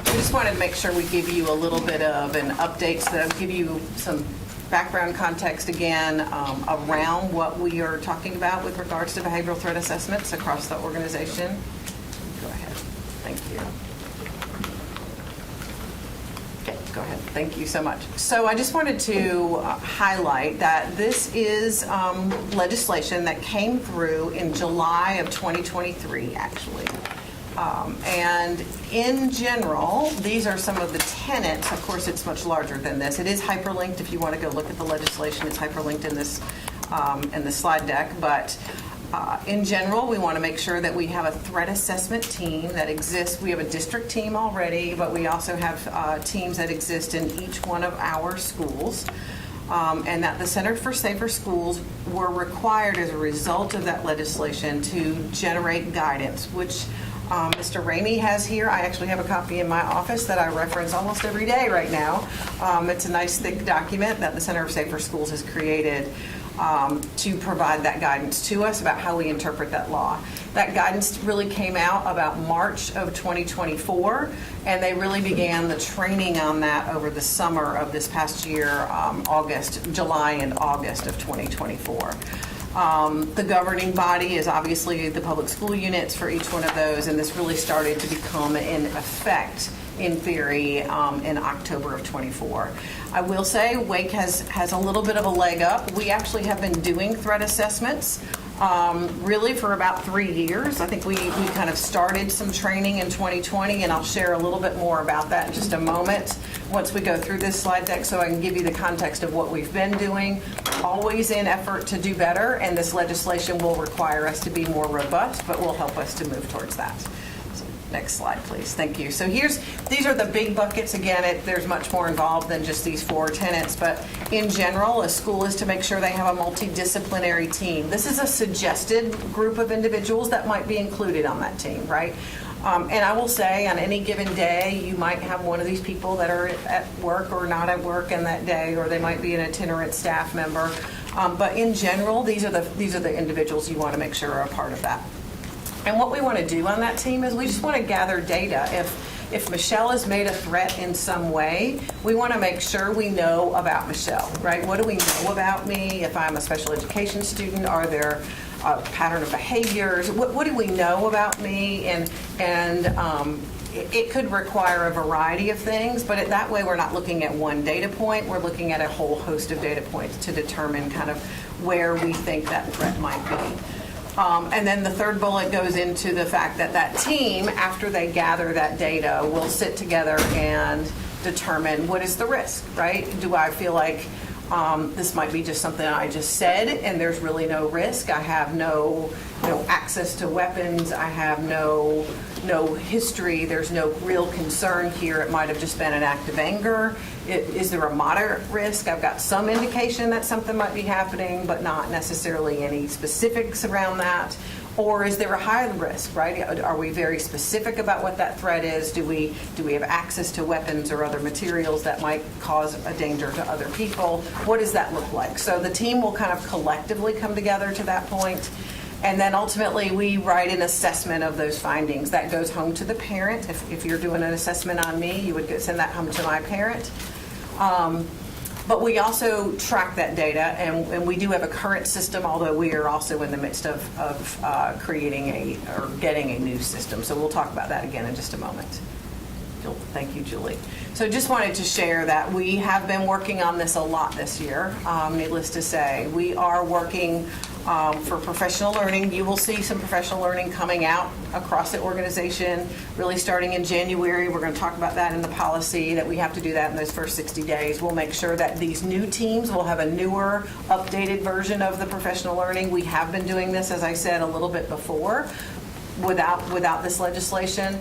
K: We just wanted to make sure we give you a little bit of an update, so that I'll give you some background context again around what we are talking about with regards to behavioral threat assessments across the organization. Go ahead. Thank you. Okay, go ahead. Thank you so much. So I just wanted to highlight that this is legislation that came through in July of 2023, actually. And in general, these are some of the tenets. Of course, it's much larger than this. It is hyperlinked. If you want to go look at the legislation, it's hyperlinked in this slide deck. But in general, we want to make sure that we have a threat assessment team that exists. We have a district team already, but we also have teams that exist in each one of our schools. And that the Center for Safer Schools were required as a result of that legislation to generate guidance, which Mr. Ramey has here. I actually have a copy in my office that I reference almost every day right now. It's a nice thick document that the Center for Safer Schools has created to provide that guidance to us about how we interpret that law. That guidance really came out about March of 2024, and they really began the training on that over the summer of this past year, July and August of 2024. The governing body is obviously the public school units for each one of those, and this really started to become in effect, in theory, in October of 24. I will say Wake has a little bit of a leg up. We actually have been doing threat assessments really for about 3 years. I think we kind of started some training in 2020, and I'll share a little bit more about that in just a moment once we go through this slide deck, so I can give you the context of what we've been doing, always in effort to do better, and this legislation will require us to be more robust, but will help us to move towards that. So, next slide, please. Thank you. So these are the big buckets. Again, there's much more involved than just these 4 tenets, but in general, a school is to make sure they have a multidisciplinary team. This is a suggested group of individuals that might be included on that team, right? And I will say, on any given day, you might have one of these people that are at work or not at work in that day, or they might be an itinerant staff member. But in general, these are the individuals you want to make sure are a part of that. And what we want to do on that team is we just want to gather data. If Michelle has made a threat in some way, we want to make sure we know about Michelle, right? What do we know about me? If I'm a special education student, are there a pattern of behaviors? What do we know about me? And it could require a variety of things, but that way we're not looking at one data point. We're looking at a whole host of data points to determine kind of where we think that threat might be. And then the third bullet goes into the fact that that team, after they gather that data, will sit together and determine what is the risk, right? Do I feel like this might be just something I just said and there's really no risk? I have no access to weapons. I have no history. There's no real concern here. It might have just been an act of anger. Is there a moderate risk? I've got some indication that something might be happening, but not necessarily any specifics around that. Or is there a high risk, right? Are we very specific about what that threat is? Do we have access to weapons or other materials that might cause a danger to other people? What does that look like? So the team will kind of collectively come together to that point. And then ultimately, we write an assessment of those findings. That goes home to the parent. If you're doing an assessment on me, you would send that home to my parent. But we also track that data, and we do have a current system, although we are also in the midst of creating or getting a new system. So we'll talk about that again in just a moment. Thank you, Julie. So just wanted to share that we have been working on this a lot this year, needless to say. We are working for professional learning. You will see some professional learning coming out across the organization, really starting in January. We're going to talk about that in the policy, that we have to do that in those first 60 days. We'll make sure that these new teams will have a newer, updated version of the professional learning. We have been doing this, as I said, a little bit before, without this legislation.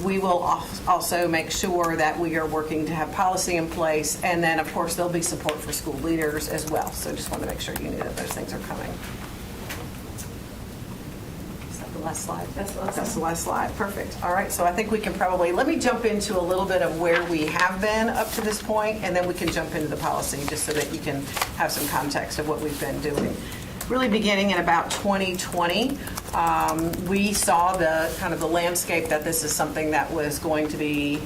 K: We will also make sure that we are working to have policy in place, and then, of course, there'll be support for school leaders as well. So just wanted to make sure you knew that those things are coming. Is that the last slide? That's the last slide. Perfect. All right, so I think we can probably, let me jump into a little bit of where we have been up to this point, and then we can jump into the policy just so that you can have some context of what we've been doing. Really beginning in about 2020, we saw the landscape that this is something that was going to be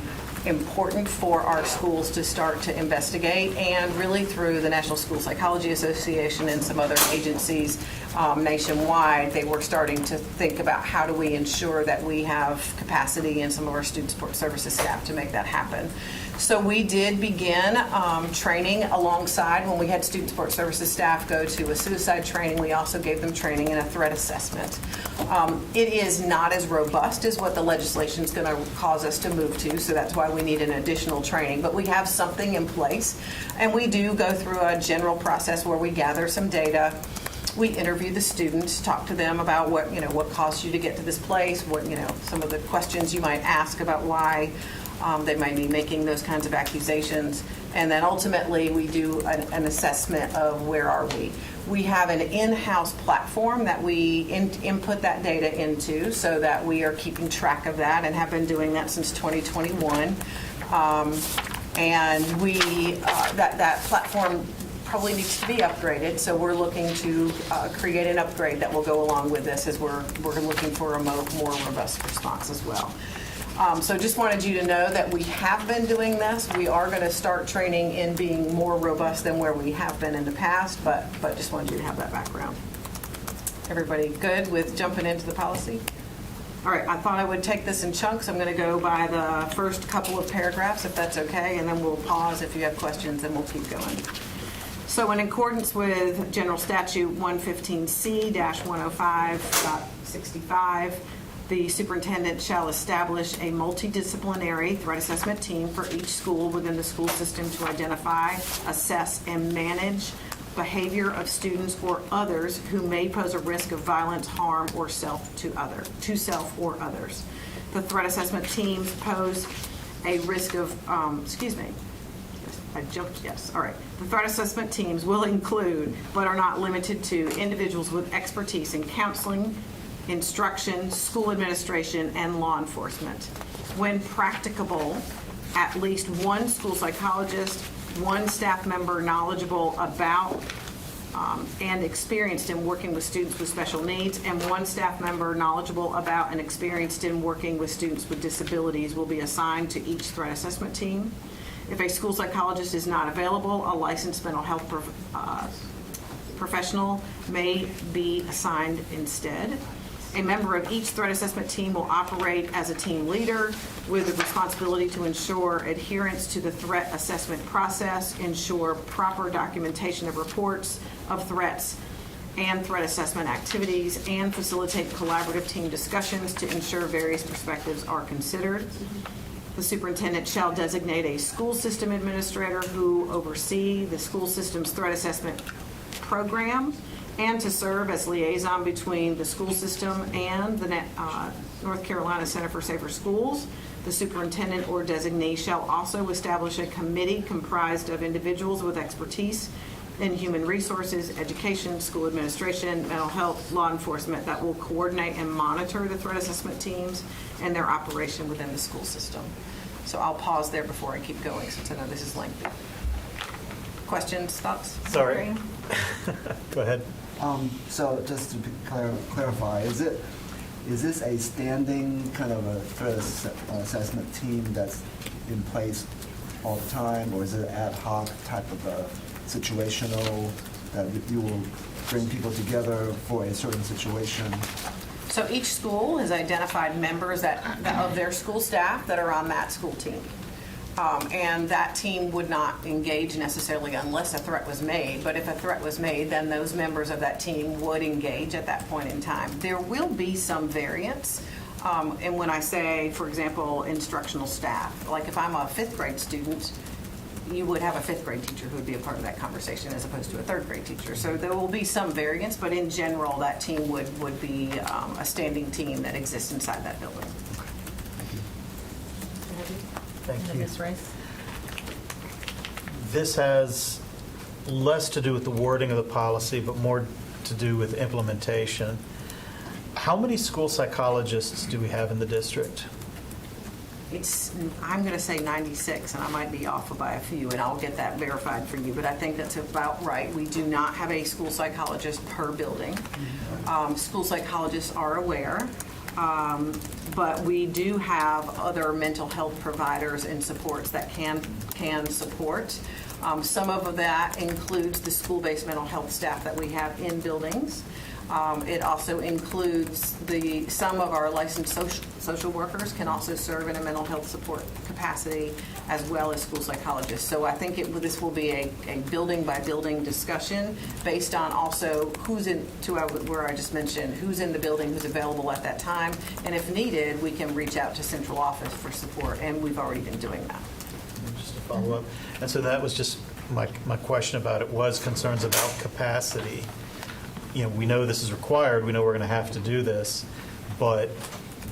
K: important for our schools to start to investigate, and really through the National School Psychology Association and some other agencies nationwide, they were starting to think about how do we ensure that we have capacity in some of our student support services staff to make that happen. So we did begin training alongside, when we had student support services staff go to a suicide training, we also gave them training in a threat assessment. It is not as robust as what the legislation is going to cause us to move to, so that's why we need an additional training. But we have something in place, and we do go through a general process where we gather some data. We interview the students, talk to them about what caused you to get to this place, some of the questions you might ask about why they might be making those kinds of accusations. And then ultimately, we do an assessment of where are we. We have an in-house platform that we input that data into, so that we are keeping track of that, and have been doing that since 2021. And that platform probably needs to be upgraded, so we're looking to create an upgrade that will go along with this, as we're looking for a more robust response as well. So just wanted you to know that we have been doing this. We are going to start training in being more robust than where we have been in the past, but just wanted you to have that background. Everybody good with jumping into the policy? All right, I thought I would take this in chunks. I'm going to go by the first couple of paragraphs, if that's okay, and then we'll pause if you have questions, and we'll keep going. So in accordance with General Statute 115C-105.65, the superintendent shall establish a multidisciplinary threat assessment team for each school within the school system to identify, assess, and manage behavior of students or others who may pose a risk of violence, harm, or self or others. The threat assessment teams pose a risk of, The threat assessment teams will include, but are not limited to, individuals with expertise in counseling, instruction, school administration, and law enforcement. When practicable, at least one school psychologist, one staff member knowledgeable about and experienced in working with students with special needs, and one staff member knowledgeable about and experienced in working with students with disabilities will be assigned to each threat assessment team. If a school psychologist is not available, a licensed mental health professional may be assigned instead. A member of each threat assessment team will operate as a team leader with the responsibility to ensure adherence to the threat assessment process, ensure proper documentation of reports of threats and threat assessment activities, and facilitate collaborative team discussions to ensure various perspectives are considered. The superintendent shall designate a school system administrator who oversee the school system's threat assessment program, and to serve as liaison between the school system and the North Carolina Center for Safer Schools. The superintendent or designee shall also establish a committee comprised of individuals with expertise in human resources, education, school administration, mental health, law enforcement that will coordinate and monitor the threat assessment teams and their operation within the school system. So I'll pause there before I keep going, since I know this is lengthy. Questions, thoughts?
H: Sorry. Go ahead.
J: So just to clarify, is this a standing kind of a threat assessment team that's in place all the time, or is it an ad hoc type of a situational that you will bring people together for a certain situation?
K: So each school has identified members of their school staff that are on that school team. And that team would not engage necessarily unless a threat was made, but if a threat was made, then those members of that team would engage at that point in time. There will be some variance, and when I say, for example, instructional staff, like if I'm a 5th grade student, you would have a 5th grade teacher who would be a part of that conversation as opposed to a 3rd grade teacher. So there will be some variance, but in general, that team would be a standing team that exists inside that building.
H: Thank
B: And
H: you.
B: Ms. Rice?
H: This has less to do with the wording of the policy, but more to do with implementation. How many school psychologists do we have in the district?
K: I'm going to say 96, and I might be off by a few, and I'll get that verified for you, but I think that's about right. We do not have a school psychologist per building. School psychologists are aware, but we do have other mental health providers and supports that can support. Some of that includes the school-based mental health staff that we have in buildings. It also includes some of our licensed social workers can also serve in a mental health support capacity, as well as school psychologists. So I think this will be a building-by-building discussion based on also where I just mentioned, who's in the building, who's available at that time, and if needed, we can reach out to central office for support, and we've already been doing that.
H: Just to follow up. And so that was just my question about it, was concerns about capacity. We know this is required, we know we're going to have to do this, but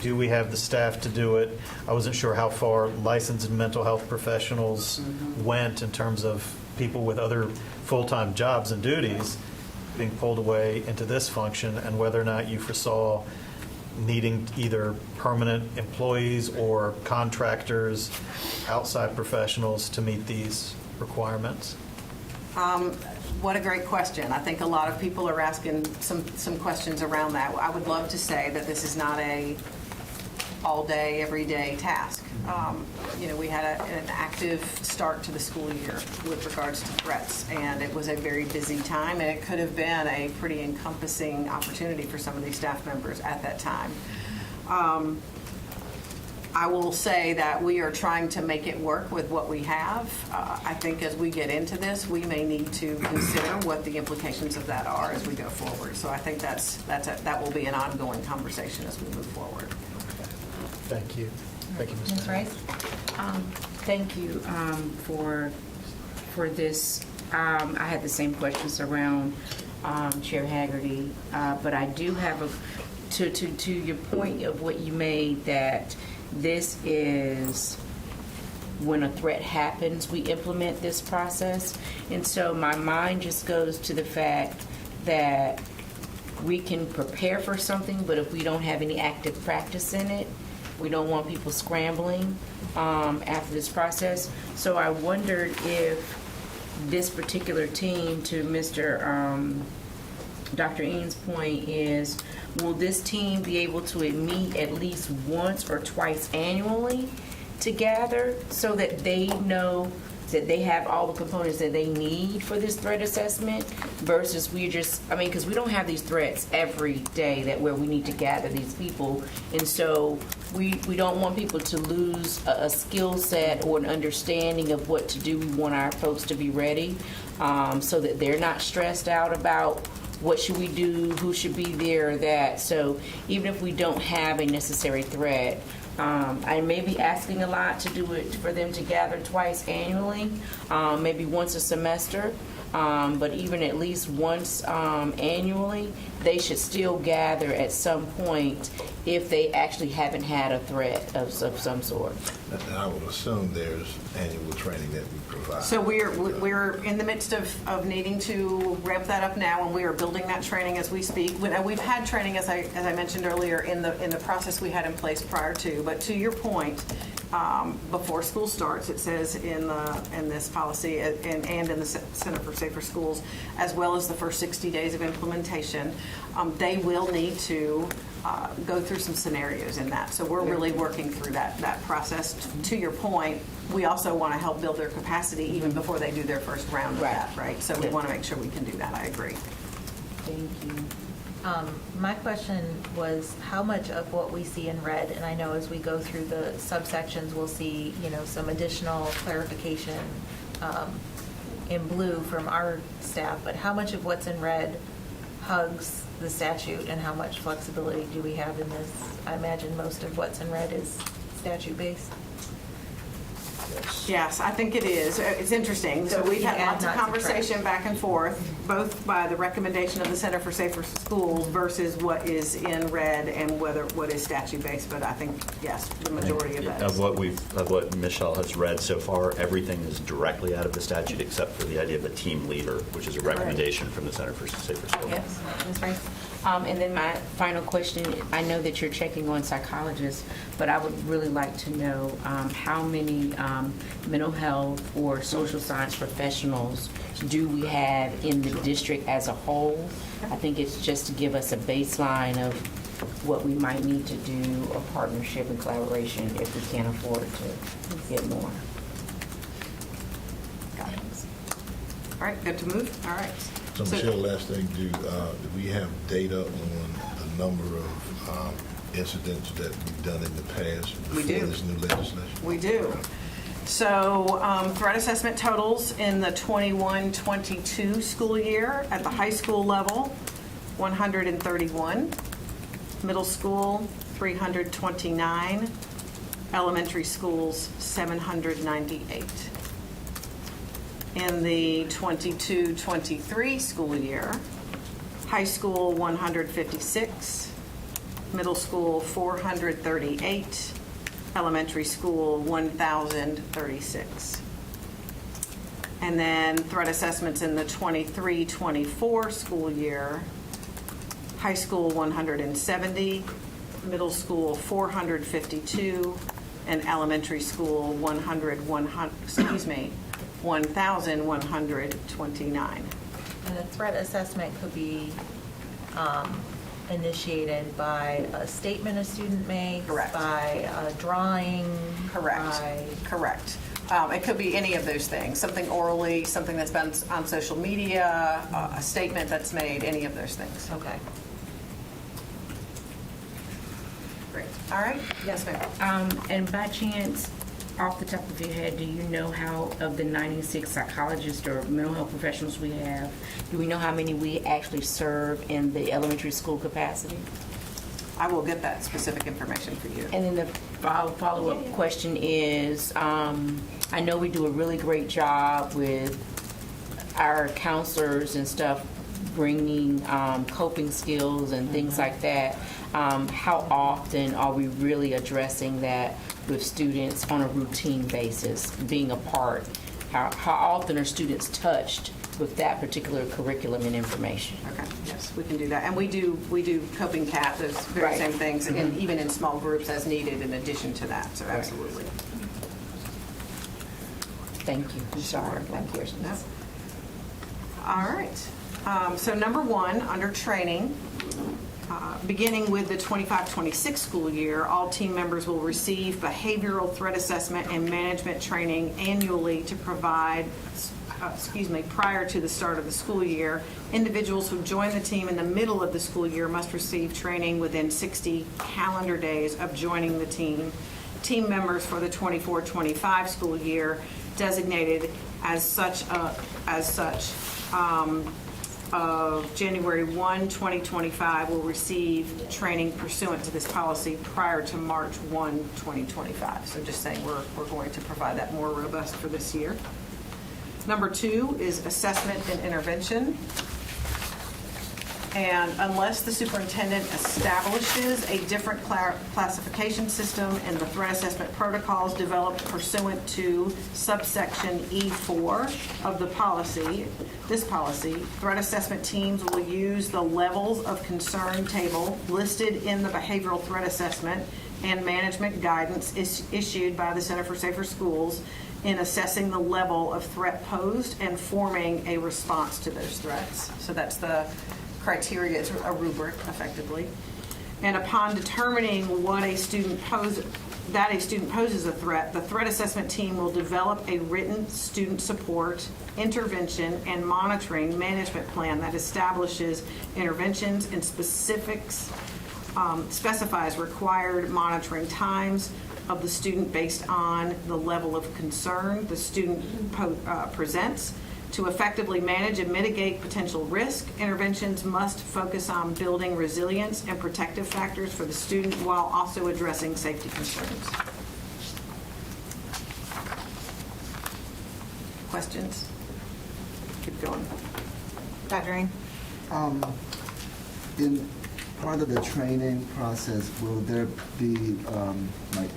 H: do we have the staff to do it? I wasn't sure how far licensed mental health professionals went in terms of people with other full-time jobs and duties being pulled away into this function, and whether or not you foresaw needing either permanent employees or contractors, outside professionals to meet these requirements.
K: What a great question. I think a lot of people are asking some questions around that. I would love to say that this is not a all-day, everyday task. We had an active start to the school year with regards to threats, and it was a very busy time, and it could have been a pretty encompassing opportunity for some of these staff members at that time. I will say that we are trying to make it work with what we have. I think as we get into this, we may need to consider what the implications of that are as we go forward. So I think that will be an ongoing conversation as we move forward.
H: Thank you. Thank you,
B: Ms. Rice?
F: Thank you for this. I had the same questions around Chair Haggerty, but I do have to your point of what you made, that this is when a threat happens, we implement this process. And so my mind just goes to the fact that we can prepare for something, but if we don't have any active practice in it, we don't want people scrambling after this process. So I wondered if this particular team, to Dr. Eanes' point, is will this team be able to meet at least once or twice annually to gather so that they know that they have all the components that they need for this threat assessment, versus because we don't have these threats every day where we need to gather these people. And so we don't want people to lose a skill set or an understanding of what to do. We want our folks to be ready so that they're not stressed out about what should we do, who should be there, or that. So even if we don't have a necessary threat, I may be asking a lot to do it for them to gather twice annually, maybe once a semester, but even at least once annually, they should still gather at some point if they actually haven't had a threat of some sort.
G: And I would assume there's annual training that we provide.
K: So we're in the midst of needing to ramp that up now, and we are building that training as we speak. We've had training, as I mentioned earlier, in the process we had in place prior to. But to your point, before school starts, it says in this policy and in the Center for Safer Schools, as well as the first 60 days of implementation, they will need to go through some scenarios in that. So we're really working through that process. To your point, we also want to help build their capacity even before they do their first round of that, right? So we want to make sure we can do that. I agree.
F: Thank you.
B: My question was how much of what we see in red, and I know as we go through the subsections, we'll see, some additional clarification in blue from our staff, but how much of what's in red hugs the statute and how much flexibility do we have in this? I imagine most of what's in red is statute-based.
K: Yes, I think it is. It's interesting. So we've had lots of conversation back and forth, both by the recommendation of the Center for Safer Schools versus what is in red and what is statute-based. But I think, yes, the majority of that is.
D: Of what Michelle has read so far, everything is directly out of the statute except for the idea of a team leader, which is a recommendation from the Center for Safer Schools.
B: Yes, that's right.
F: And then my final question, I know that you're checking on psychologists, but I would really like to know how many mental health or social science professionals do we have in the district as a whole? I think it's just to give us a baseline of what we might need to do, a partnership and collaboration if we can't afford to get more.
K: Got it. All right, good to move? All right.
G: So Michelle, last thing, do we have data on the number of incidents that we've done in the past
K: We
G: before
K: do.
G: this new legislation?
K: We do. So threat assessment totals in the 21-22 school year at the high school level, 131. Middle school, 329. Elementary schools, 798. In the 22-23 school year, high school 156, middle school 438, elementary school 1,036. And then threat assessments in the 23-24 school year, high school 170, middle school 452, and elementary school 1,129.
B: And the threat assessment could be initiated by a statement a student makes?
K: Correct.
B: By a drawing?
K: Correct. Correct. It could be any of those things, something orally, something that's been on social media, a statement that's made, any of those things.
B: Okay.
K: Great. All right? Yes, ma'am.
F: And by chance, off the top of your head, do you know how, of the 96 psychologists or mental health professionals we have, do we know how many we actually serve in the elementary school capacity?
K: I will get that specific information for you.
F: And then the follow-up question is, I know we do a really great job with our counselors and stuff bringing coping skills and things like that. How often are we really addressing that with students on a routine basis, being a part? How often are students touched with that particular curriculum and information?
K: Okay, yes, we can do that. And we do coping CAT, those very
F: Right.
K: same things, and even in small groups as needed in addition to that, so absolutely.
F: Thank you. I'm sorry. Thank you.
K: No. All right. So number one, under training, beginning with the 25-26 school year, all team members will receive behavioral threat assessment and management training annually to provide, prior to the start of the school year. Individuals who join the team in the middle of the school year must receive training within 60 calendar days of joining the team. Team members for the 24-25 school year designated as such of January 1, 2025 will receive training pursuant to this policy prior to March 1, 2025. So just saying we're going to provide that more robust for this year. Number two is assessment and intervention. And unless the superintendent establishes a different classification system and the threat assessment protocols developed pursuant to subsection E4 of the policy, this policy, threat assessment teams will use the levels of concern table listed in the behavioral threat assessment and management guidance is issued by the Center for Safer Schools in assessing the level of threat posed and forming a response to those threats. So that's the criteria, it's a rubric effectively. And upon determining what a student poses a threat, the threat assessment team will develop a written student support, intervention, and monitoring management plan that establishes interventions and specifies required monitoring times of the student based on the level of concern the student presents. To effectively manage and mitigate potential risk, interventions must focus on building resilience and protective factors for the student while also addressing safety concerns. Questions? Keep going.
B: Dr. Green?
J: In part of the training process, will there be like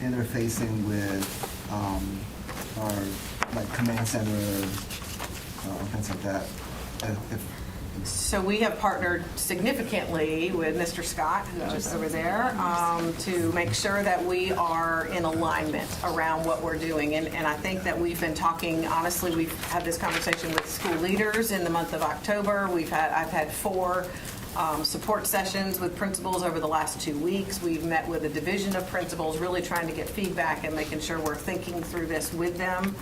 J: interfacing with our like command center, things like that?
K: So we have partnered significantly with Mr. Scott, who's over there, to make sure that we are in alignment around what we're doing. And I think that we've been talking, honestly, we've had this conversation with school leaders in the month of October. I've had 4 support sessions with principals over the last 2 weeks. We've met with a division of principals, really trying to get feedback and making sure we're thinking through this with them.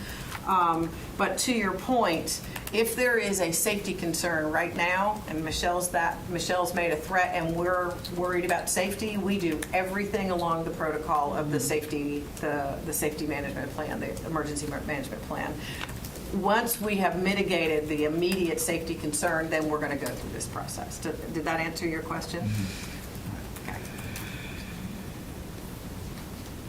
K: But to your point, if there is a safety concern right now, and Michelle's made a threat and we're worried about safety, we do everything along the protocol of the safety management plan, the emergency management plan. Once we have mitigated the immediate safety concern, then we're going to go through this process. Did that answer your question? Mm-hmm. Okay.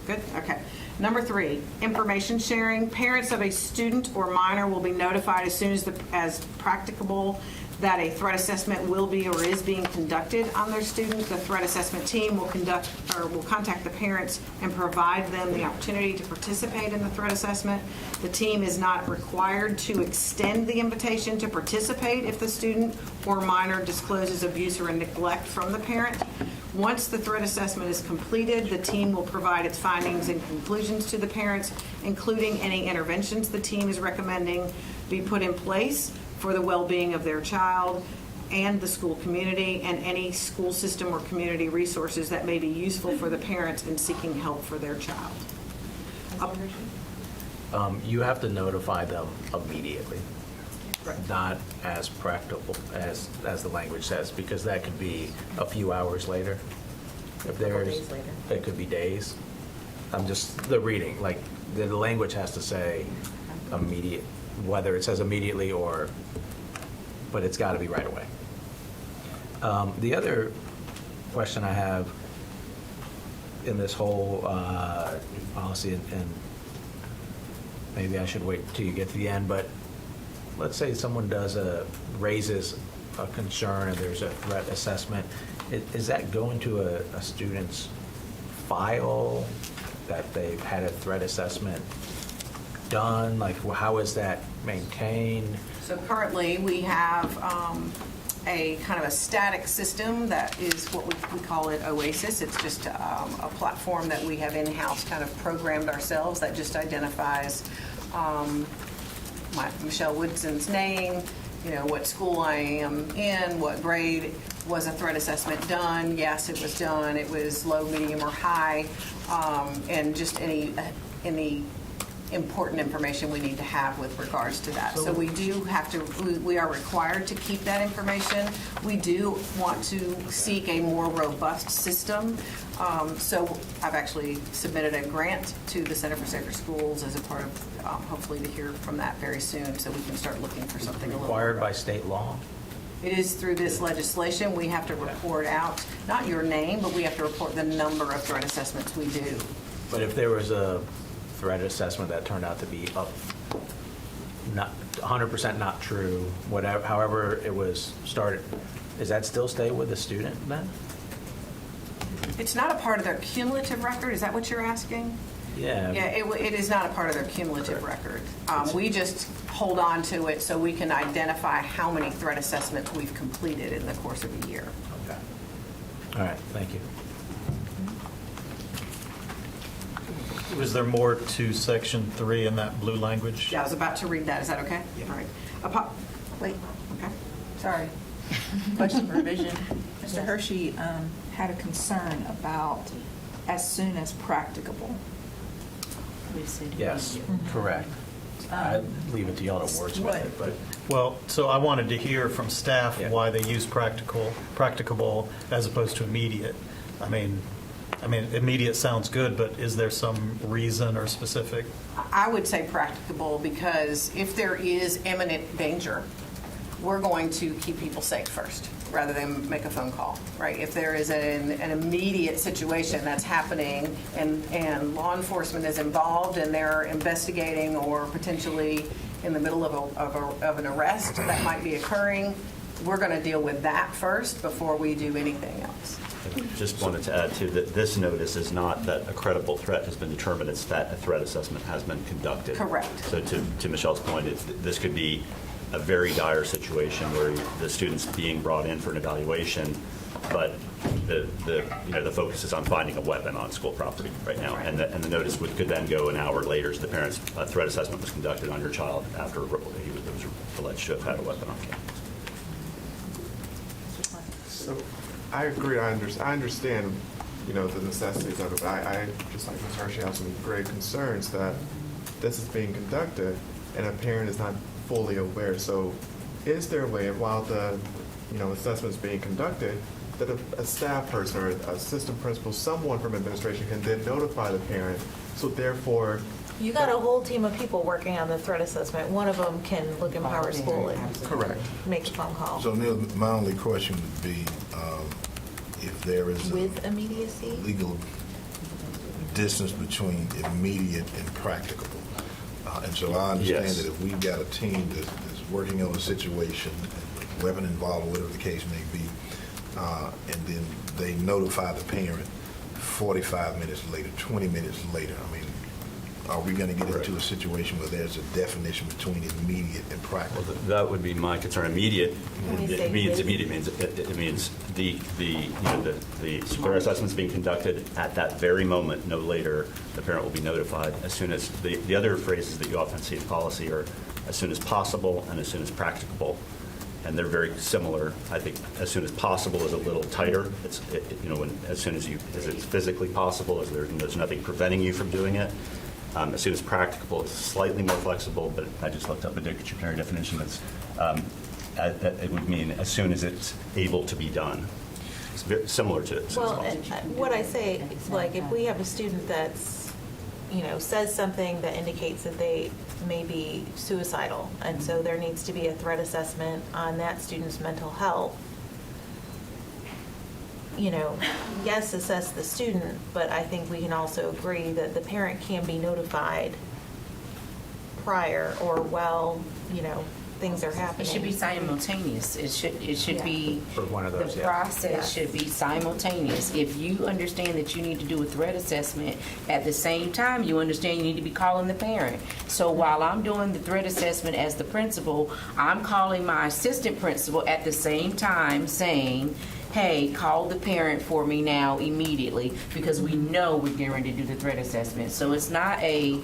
K: Good? Okay. Number 3, information sharing. Parents of a student or minor will be notified as soon as practicable that a threat assessment will be or is being conducted on their student. The threat assessment team will contact the parents and provide them the opportunity to participate in the threat assessment. The team is not required to extend the invitation to participate if the student or minor discloses abuse or neglect from the parent. Once the threat assessment is completed, the team will provide its findings and conclusions to the parents, including any interventions the team is recommending be put in place for the well-being of their child and the school community, and any school system or community resources that may be useful for the parents in seeking help for their child.
A: You have to notify them immediately, not as practical as the language says, because that could be a few hours later. If there's,
B: days later.
A: it could be days. I'm just, the reading, like, the language has to say immediate, whether it says immediately or, but it's got to be right away. The other question I have in this whole policy, and maybe I should wait till you get to the end, but let's say someone raises a concern and there's a threat assessment. Is that going to a student's file that they've had a threat assessment done? Like, how is that maintained?
K: So currently, we have a kind of a static system that is what we call it OASIS. It's just a platform that we have in-house kind of programmed ourselves that just identifies Michelle Woodson's name, what school I am in, what grade, was a threat assessment done? Yes, it was done. It was low, medium, or high, and just any important information we need to have with regards to that. So we do have to, we are required to keep that information. We do want to seek a more robust system. So I've actually submitted a grant to the Center for Safer Schools as a part of, hopefully to hear from that very soon, so we can start looking for something a little more.
A: Required by state law?
K: It is through this legislation. We have to report out, not your name, but we have to report the number of threat assessments we do.
A: But if there was a threat assessment that turned out to be not 100% not true, whatever, however it was started, does that still stay with the student then?
K: It's not a part of their cumulative record. Is that what you're asking?
A: Yeah.
K: Yeah, it is not a part of their cumulative record. We just hold on to it so we can identify how many threat assessments we've completed in the course of a year.
A: Okay. All right, thank you.
H: Was there more to section 3 in that blue language?
K: Yeah, I was about to read that. Is that okay? All right. Wait, okay.
C: Sorry. Question for revision. Mr. Hershey had a concern about as soon as practicable.
A: Yes, correct. I leave it to y'all to wordsmith it, but
H: Well, so I wanted to hear from staff
A: Yeah.
H: why they use practicable as opposed to immediate. I mean, immediate sounds good, but is there some reason or specific?
K: I would say practicable because if there is imminent danger, we're going to keep people safe first rather than make a phone call, right? If there is an immediate situation that's happening and law enforcement is involved and they're investigating or potentially in the middle of an arrest that might be occurring, we're going to deal with that first before we do anything else.
D: Just wanted to add, too, that this notice is not that a credible threat has been determined, it's that a threat assessment has been conducted.
K: Correct.
D: So to Michelle's point, this could be a very dire situation where the student's being brought in for an evaluation, but the focus is on finding a weapon on school property right now. And the notice could then go an hour later to the parents. A threat assessment was conducted on your child after he was alleged to have had a weapon on campus.
E: So I agree. I understand, the necessities of it. But I just like Ms. Hershey, have some great concerns that this is being conducted and a parent is not fully aware. So, is there a way, while the assessment is being conducted, that a staff person or a assistant principal, someone from administration, can then notify the parent? So therefore,
B: You got a whole team of people working on the threat assessment. One of them can look in Power School and
E: correct.
B: make a phone call.
G: So Neil, my only question would be, if there is
B: With immediacy?
G: legal distance between immediate and practicable. And so I understand
D: Yes.
G: that if we've got a team that's working on a situation, weapon involved, or whatever the case may be, and then they notify the parent 45 minutes later, 20 minutes later, are we going to get into a situation where there's a definition between immediate and practical?
D: Well, that would be my concern. Immediate,
B: When you say
D: it means
B: with-
D: immediate means it means the threat assessment's being conducted at that very moment, no later. The parent will be notified as soon as the other phrases that you often see in policy are as soon as possible and as soon as practicable, and they're very similar. I think as soon as possible is a little tighter. It's as soon as it's physically possible, as there's nothing preventing you from doing it. As soon as practicable, it's slightly more flexible, but I just looked up a dictionary definition that's, it would mean as soon as it's able to be done. It's very similar to it.
B: Well, what I say, like, if we have a student that's, says something that indicates that they may be suicidal, and so there needs to be a threat assessment on that student's mental health, yes, assess the student, but I think we can also agree that the parent can be notified prior or while, things are happening.
F: It should be simultaneous. It should be,
A: For one of those,
F: the
A: yeah.
F: process should be simultaneous. If you understand that you need to do a threat assessment, at the same time, you understand you need to be calling the parent. So while I'm doing the threat assessment as the principal, I'm calling my assistant principal at the same time saying, hey, call the parent for me now immediately, because we know we're getting ready to do the threat assessment. So it's not a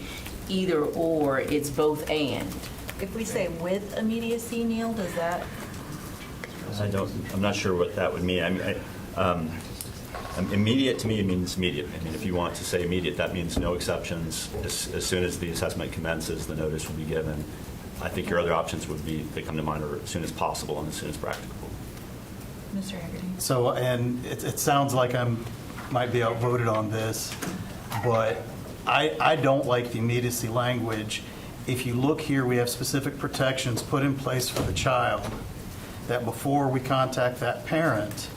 F: either or, it's both and.
B: If we say with immediacy, Neil, does that?
D: I'm not sure what that would mean. Immediate to me means immediate. If you want to say immediate, that means no exceptions. As soon as the assessment commences, the notice will be given. I think your other options would be, they come to mind, are as soon as possible and as soon as practicable.
B: Mr. Haggerty?
H: So, and it sounds like might be outvoted on this, but I don't like the immediacy language. If you look here, we have specific protections put in place for the child, that before we contact that parent,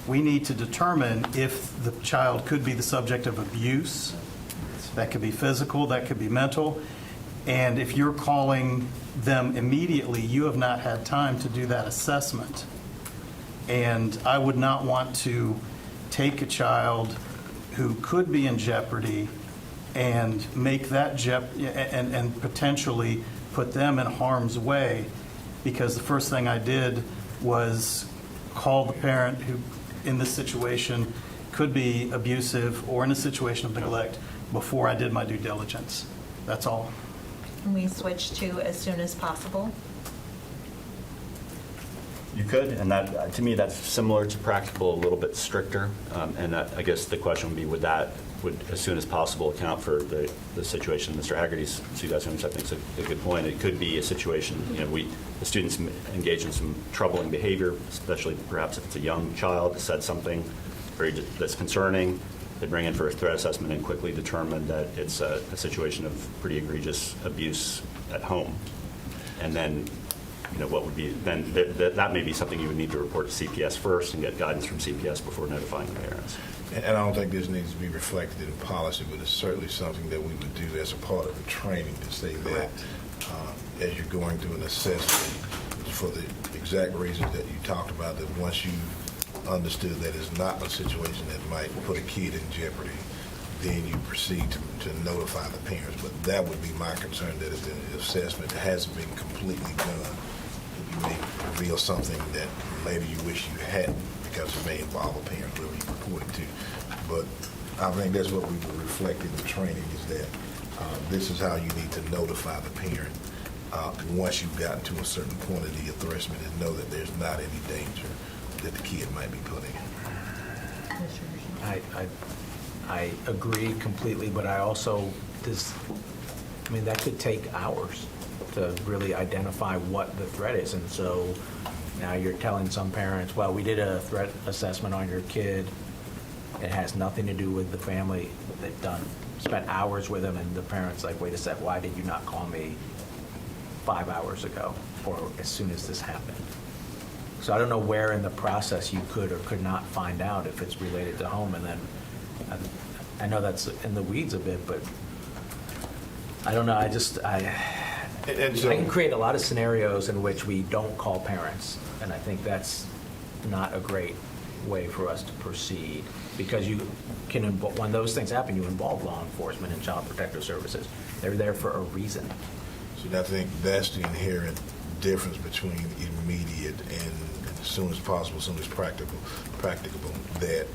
H: we need to determine if the child could be the subject of abuse. That could be physical, that could be mental. And if you're calling them immediately, you have not had time to do that assessment. And I would not want to take a child who could be in jeopardy and make that and potentially put them in harm's way, because the first thing I did was call the parent who, in this situation, could be abusive or in a situation of neglect before I did my due diligence. That's all.
B: Can we switch to as soon as possible?
D: You could, and that, to me, that's similar to practical, a little bit stricter. And that, I guess the question would be, would as soon as possible account for the situation Mr. Haggerty's suggesting, which I think is a good point. It could be a situation, the students engage in some troubling behavior, especially perhaps if it's a young child that said something that's concerning. They bring in for a threat assessment and quickly determine that it's a situation of pretty egregious abuse at home. And then, what would be, then that may be something you would need to report to CPS first and get guidance from CPS before notifying the parents.
G: And I don't think this needs to be reflected in policy, but it's certainly something that we would do as a part of the training to say that as you're going through an assessment for the exact reasons that you talked about, that once you understood that it's not a situation that might put a kid in jeopardy, then you proceed to notify the parents. But that would be my concern, that if the assessment hasn't been completely done, you may reveal something that maybe you wish you hadn't, because it may involve a parent, whoever you report it to. But I think that's what we would reflect in the training, is that this is how you need to notify the parent once you've gotten to a certain point of the assessment, and know that there's not any danger that the kid might be putting in.
A: I agree completely, but I also, that could take hours to really identify what the threat is. And so now you're telling some parents, well, we did a threat assessment on your kid. It has nothing to do with the family. They've spent hours with them, and the parent's like, wait a sec, why did you not call me 5 hours ago or as soon as this happened? So I don't know where in the process you could or could not find out if it's related to home. And then I know that's in the weeds a bit, but I don't know. I can create a lot of scenarios in which we don't call parents, and I think that's not a great way for us to proceed, because you can, when those things happen, you involve law enforcement and child protective services. They're there for a reason.
G: So I think that's the inherent difference between immediate and as soon as possible, as soon as practicable, that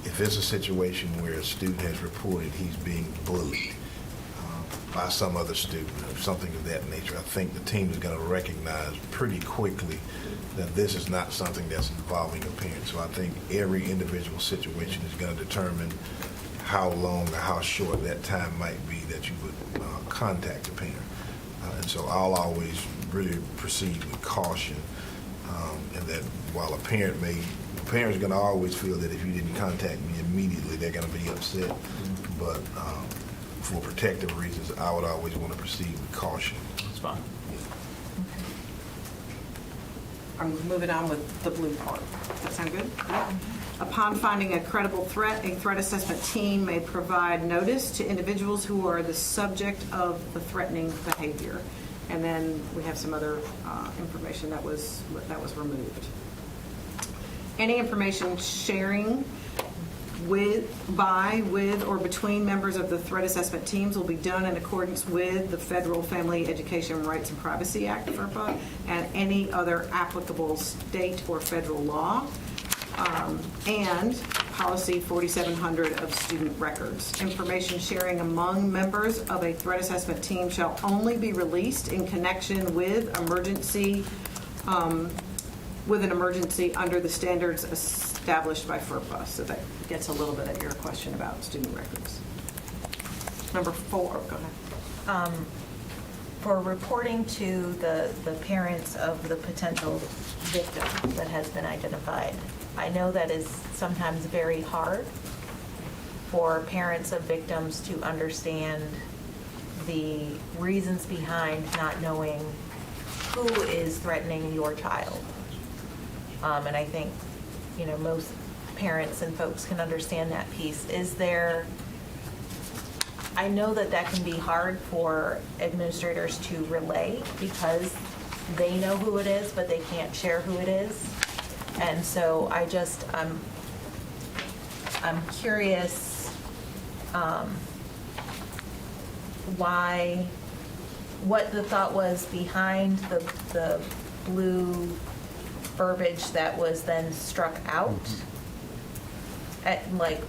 G: if it's a situation where a student has reported he's being bullied by some other student or something of that nature, I think the team is going to recognize pretty quickly that this is not something that's involving a parent. So I think every individual situation is going to determine how long or how short that time might be that you would contact a parent. And so I'll always really proceed with caution, and that while a parent's going to always feel that if you didn't contact me immediately, they're going to be upset. But for protective reasons, I would always want to proceed with caution.
A: That's fine.
K: I'm moving on with the blue part. Does that sound good? Yeah. Upon finding a credible threat, a threat assessment team may provide notice to individuals who are the subject of the threatening behavior. And then we have some other information that was removed. Any information sharing with, or between members of the threat assessment teams will be done in accordance with the Federal Family Education Rights and Privacy Act, FERPA, and any other applicable state or federal law, and Policy 4700 of student records. Information sharing among members of a threat assessment team shall only be released in connection with an emergency under the standards established by FERPA. So that gets a little bit at your question about student records. Number 4, go ahead.
B: For reporting to the parents of the potential victim that has been identified, I know that is sometimes very hard for parents of victims to understand the reasons behind not knowing who is threatening your child. And I think, most parents and folks can understand that piece. I know that can be hard for administrators to relay because they know who it is, but they can't share who it is. And so I'm curious what the thought was behind the blue verbiage that was then struck out. like,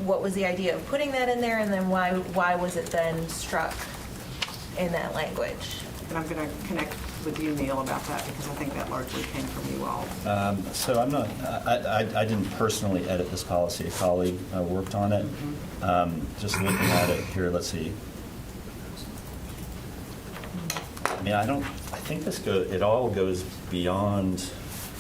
B: what was the idea of putting that in there, and then why was it then struck in that language?
K: And I'm going to connect with you, Neil, about that, because I think that largely came from you all.
D: So I'm not, I didn't personally edit this policy. A colleague worked on it. Just looking at it here, let's see. I mean, I think it all goes beyond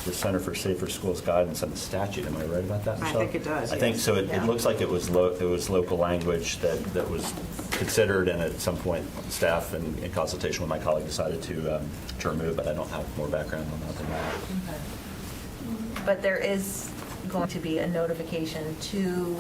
D: the Center for Safer Schools guidance and the statute. Am I right about that,
K: I
D: Michelle?
K: think it does,
D: I think
K: yes.
D: so. It
B: Yeah.
D: looks like it was local language that was considered, and at some point, staff in consultation with my colleague decided to remove, but I don't have more background on that than that.
B: But there is going to be a notification to,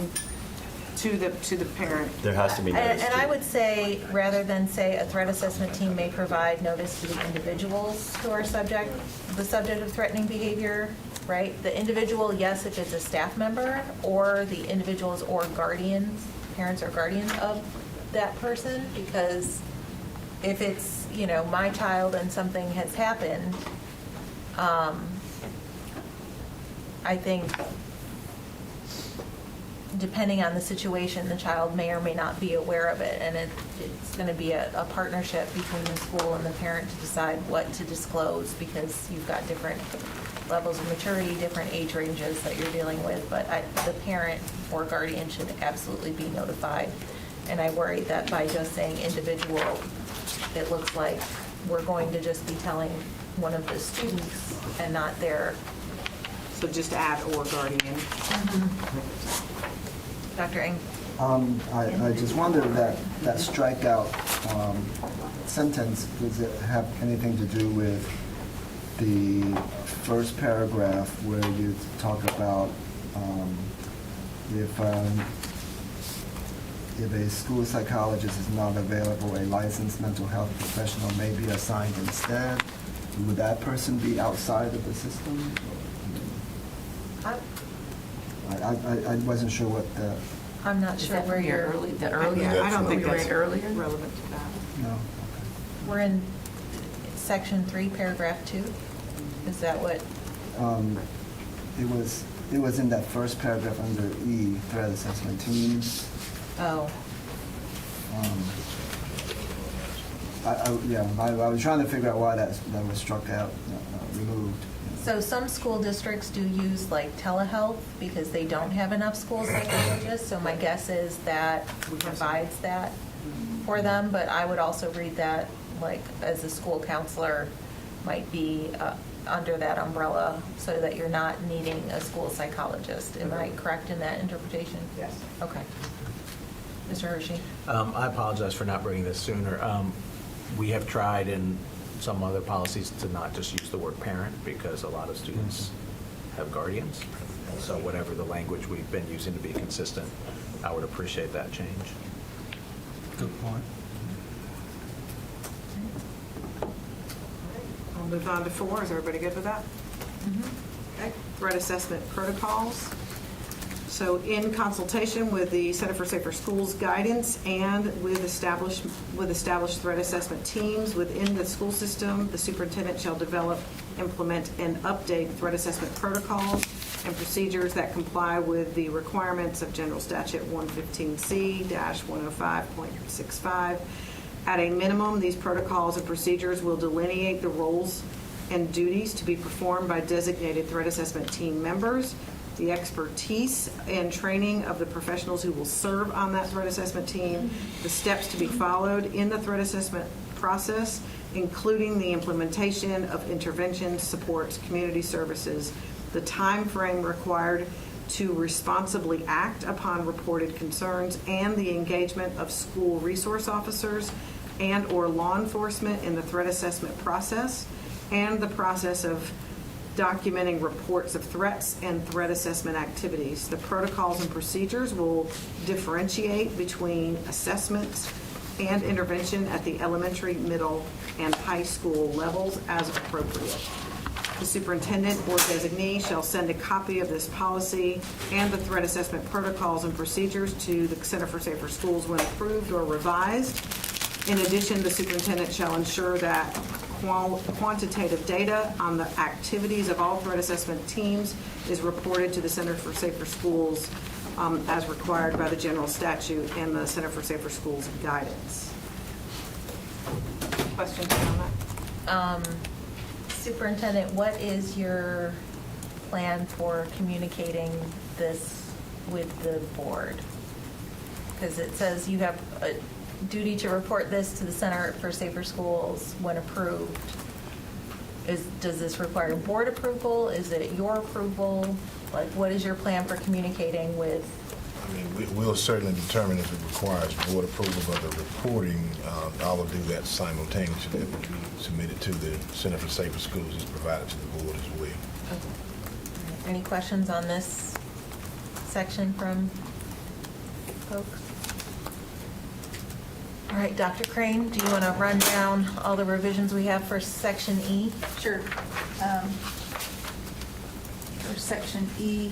K: To the parent.
D: There has to be notice.
B: and I would say, rather than say a threat assessment team may provide notice to the individuals who are the subject of threatening behavior, right? The individual, yes, if it's a staff member, or the individuals or guardians, parents or guardians of that person, because if it's, my child and something has happened, I think depending on the situation, the child may or may not be aware of it, and it's going to be a partnership between the school and the parent to decide what to disclose, because you've got different levels of maturity, different age ranges that you're dealing with, but the parent or guardian should absolutely be notified. And I worry that by just saying individual, it looks like we're going to just be telling one of the students and not their.
K: So just add or guardian.
B: Dr. Ng?
J: I just wondered that strikeout sentence, does it have anything to do with the first paragraph where you talk about if a school psychologist is not available, a licensed mental health professional may be assigned instead? Would that person be outside of the system? I wasn't sure what the...
B: I'm not
F: Is
B: sure
F: that
B: where you're.
F: the earlier?
K: I don't think
F: we read
K: that's
F: earlier?
K: relevant to that.
J: No.
B: We're in section 3, paragraph 2. Is that what?
J: It was in that first paragraph under E, threat assessment teams.
B: Oh,
J: I was trying to figure out why that was struck out, removed.
B: so some school districts do use like telehealth because they don't have enough school psychologists. So my guess is that provides that for them. But I would also read that like as a school counselor might be under that umbrella, so that you're not needing a school psychologist. Am I correct in that interpretation?
K: Yes.
B: Okay. Mr. Hershey?
A: I apologize for not bringing this sooner. We have tried in some other policies to not just use the word parent, because a lot of students have guardians. So whatever the language we've been using to be consistent, I would appreciate that change.
H: Good point.
K: I'll move on to 4. Is everybody good with that? Okay. Threat assessment protocols. So in consultation with the Center for Safer Schools guidance and with established threat assessment teams within the school system, the superintendent shall develop, implement, and update threat assessment protocols and procedures that comply with the requirements of General Statute 115C-105.65. At a minimum, these protocols and procedures will delineate the roles and duties to be performed by designated threat assessment team members, the expertise and training of the professionals who will serve on that threat assessment team, the steps to be followed in the threat assessment process, including the implementation of interventions, supports, community services, the time frame required to responsibly act upon reported concerns, and the engagement of school resource officers and/or law enforcement in the threat assessment process, and the process of documenting reports of threats and threat assessment activities. The protocols and procedures will differentiate between assessments and intervention at the elementary, middle, and high school levels as appropriate. The superintendent or designee shall send a copy of this policy and the threat assessment protocols and procedures to the Center for Safer Schools when approved or revised. In addition, the superintendent shall ensure that quantitative data on the activities of all threat assessment teams is reported to the Center for Safer Schools as required by the general statute and the Center for Safer Schools guidance. Questions on that?
B: Superintendent, what is your plan for communicating this with the board? Because it says you have a duty to report this to the Center for Safer Schools when approved. Does this require board approval? Is it your approval? Like, what is your plan for communicating with?
G: I mean, we'll certainly determine if it requires board approval of the reporting. I will do that simultaneously. It will be submitted to the Center for Safer Schools as provided to the board as well.
B: Okay. Any questions on this section from folks? All right, Dr. Crane, do you want to run down all the revisions we have for Section E?
C: Sure. For Section E,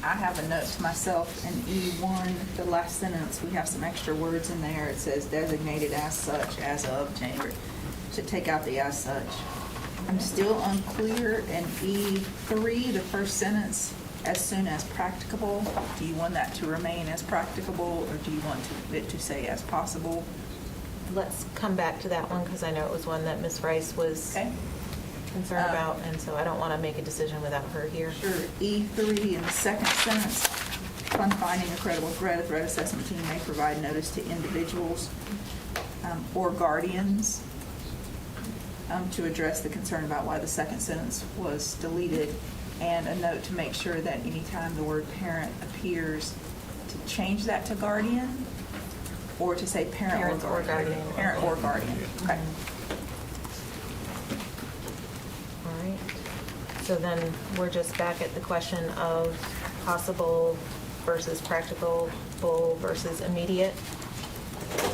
C: I have a note to myself in E1, the last sentence, we have some extra words in there. It says designated as such, as of January. Should take out the as such. I'm still unclear in E3, the first sentence, as soon as practicable. Do you want that to remain as practicable, or do you want it to say as possible?
B: Let's come back to that one because I know it was one that Ms. Rice was
C: Okay.
B: concerned about, and so I don't want to make a decision without her here.
C: Sure. E3 in the second sentence, upon finding a credible threat, a threat assessment team may provide notice to individuals or guardians to address the concern about why the second sentence was deleted, and a note to make sure that anytime the word parent appears, to change that to guardian, or to say parent or guardian. Parent or guardian. Okay.
B: All right. So then we're just back at the question of possible versus practicable versus immediate.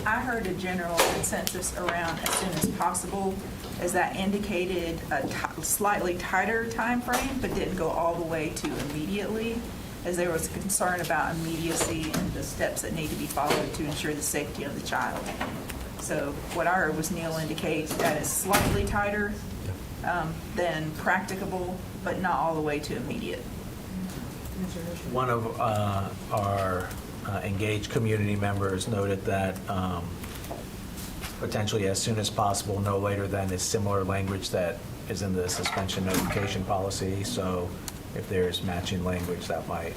C: I heard a general consensus around as soon as possible, as that indicated a slightly tighter time frame, but didn't go all the way to immediately, as there was concern about immediacy and the steps that need to be followed to ensure the safety of the child. So what I heard was Neil indicate that is slightly tighter than practicable, but not all the way to immediate.
A: One of our engaged community members noted that potentially as soon as possible, no later than, is similar language that is in the suspension notification policy. So if there's matching language, that might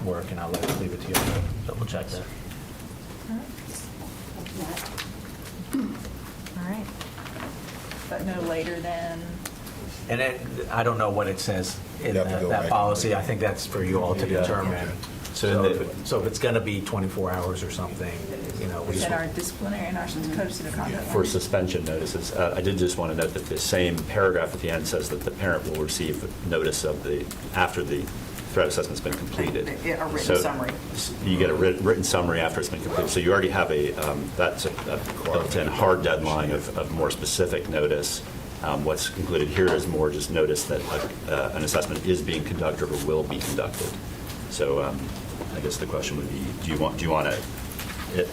A: work, and I'll leave it to you to double check that.
B: All right.
C: But no later than,
A: And I don't know what it says in
G: You have to go
A: that
G: back.
A: policy. I think that's for you all to
D: Yeah.
A: determine. So if it's going to be 24 hours or something, you know, we
C: in our disciplinary and our code of conduct.
D: For suspension notices, I did just want to note that the same paragraph at the end says that the parent will receive notice of after the threat assessment's been completed.
C: A written
D: So
C: summary.
D: You get a written summary after it's been completed. So you already have that's a built-in hard deadline of more specific notice. What's included here is more just notice that an assessment is being conducted or will be conducted. So I guess the question would be, do you want to, it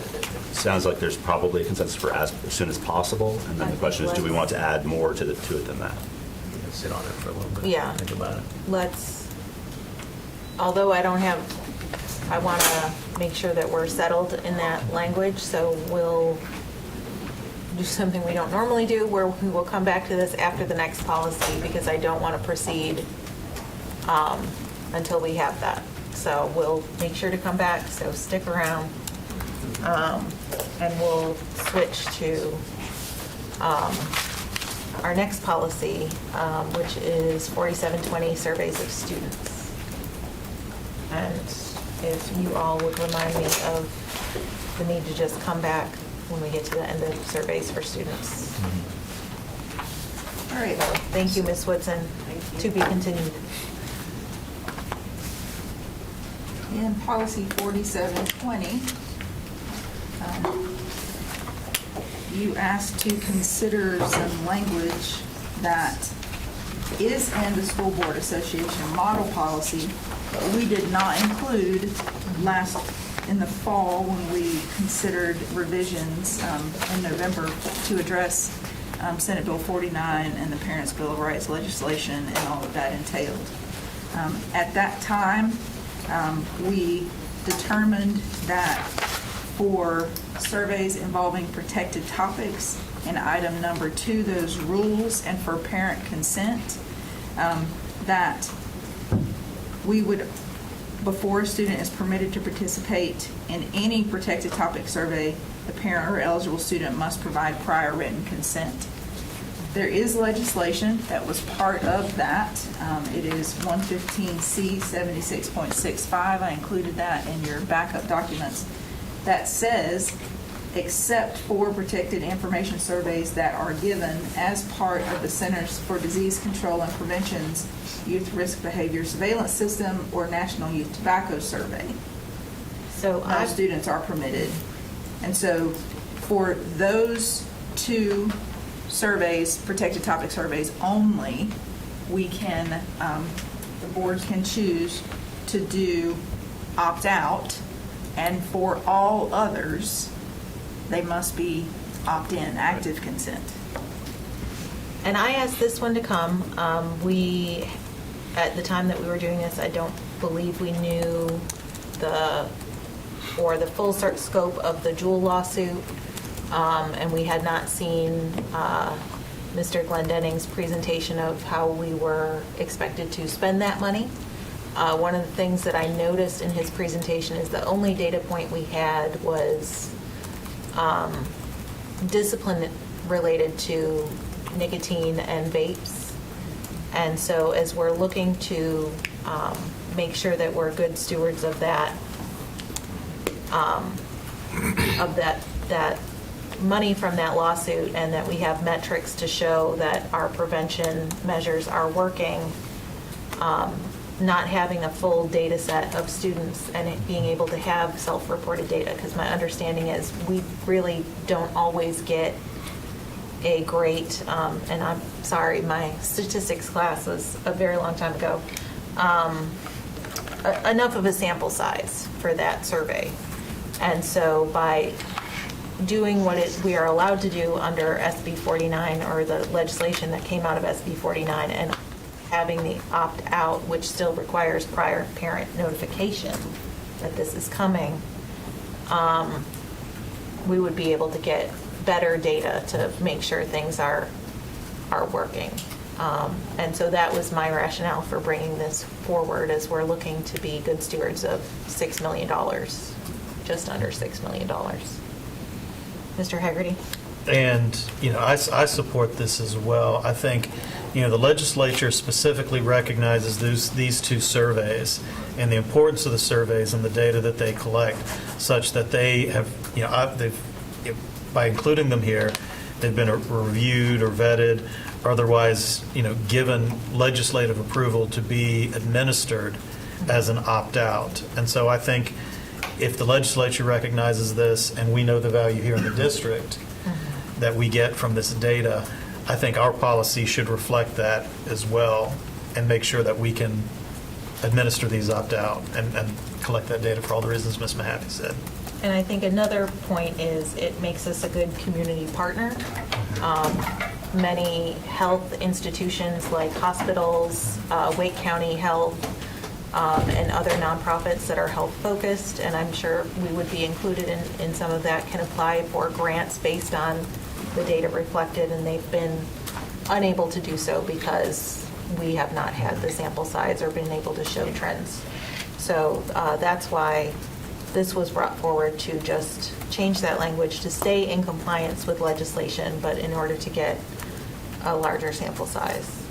D: sounds like there's probably a consensus for as soon as possible, and then the question is, do we want to add more to it than that?
A: sit on it for a little bit.
B: Yeah.
A: Think about it.
B: Although I want to make sure that we're settled in that language, so we'll do something we don't normally do, where we will come back to this after the next policy, because I don't want to proceed until we have that. So we'll make sure to come back, so stick around. And we'll switch to our next policy, which is 4720, surveys of students. And if you all would remind me of the need to just come back when we get to the end of surveys for students.
C: All right.
B: Thank you, Ms. Woodson. To be continued.
C: In policy 4720, you asked to consider some language that is in the School Board Association model policy, but we did not include in the fall when we considered revisions in November to address Senate Bill 49 and the Parents' Bill of Rights legislation and all that entailed. At that time, we determined that for surveys involving protected topics, in item number 2, those rules, and for parent consent, that we would, before a student is permitted to participate in any protected topic survey, the parent or eligible student must provide prior written consent. There is legislation that was part of that. It is 115C 76.65. I included that in your backup documents. That says, except for protected information surveys that are given as part of the Centers for Disease Control and Prevention's Youth Risk Behavior Surveillance System or National Youth Tobacco Survey.
B: So
C: Our students are permitted. And so for those 2 surveys, protected topic surveys only, we can, the boards can choose to do opt-out, and for all others, they must be opt-in, active consent.
B: And I asked this one to come. We, at the time that we were doing this, I don't believe we knew the full scope of the Juul lawsuit, and we had not seen Mr. Glendenning's presentation of how we were expected to spend that money. One of the things that I noticed in his presentation is the only data point we had was discipline related to nicotine and vapes. And so as we're looking to make sure that we're good stewards of that money from that lawsuit, and that we have metrics to show that our prevention measures are working, not having a full data set of students and it being able to have self-reported data, because my understanding is we really don't always get a great, and I'm sorry, my statistics class was a very long time ago, enough of a sample size for that survey. And so by doing what we are allowed to do under SB 49, or the legislation that came out of SB 49, and having the opt-out, which still requires prior parent notification that this is coming, we would be able to get better data to make sure things are working. And so that was my rationale for bringing this forward, as we're looking to be good stewards of $6 million, just under $6 million. Mr. Hegarty?
H: And, I support this as well. I think, the legislature specifically recognizes these 2 surveys and the importance of the surveys and the data that they collect, such that they have, by including them here, they've been reviewed or vetted, or otherwise, given legislative approval to be administered as an opt-out. And so I think if the legislature recognizes this, and we know the value here in the district that we get from this data, I think our policy should reflect that as well, and make sure that we can administer these opt-out and collect that data for all the reasons Ms. Mahaffey said.
B: And I think another point is it makes us a good community partner. Many health institutions like hospitals, Wake County Health, and other nonprofits that are health-focused, and I'm sure we would be included in some of that, can apply for grants based on the data reflected, and they've been unable to do so because we have not had the sample size or been able to show trends. So that's why this was brought forward, to just change that language to stay in compliance with legislation, but in order to get a larger sample size.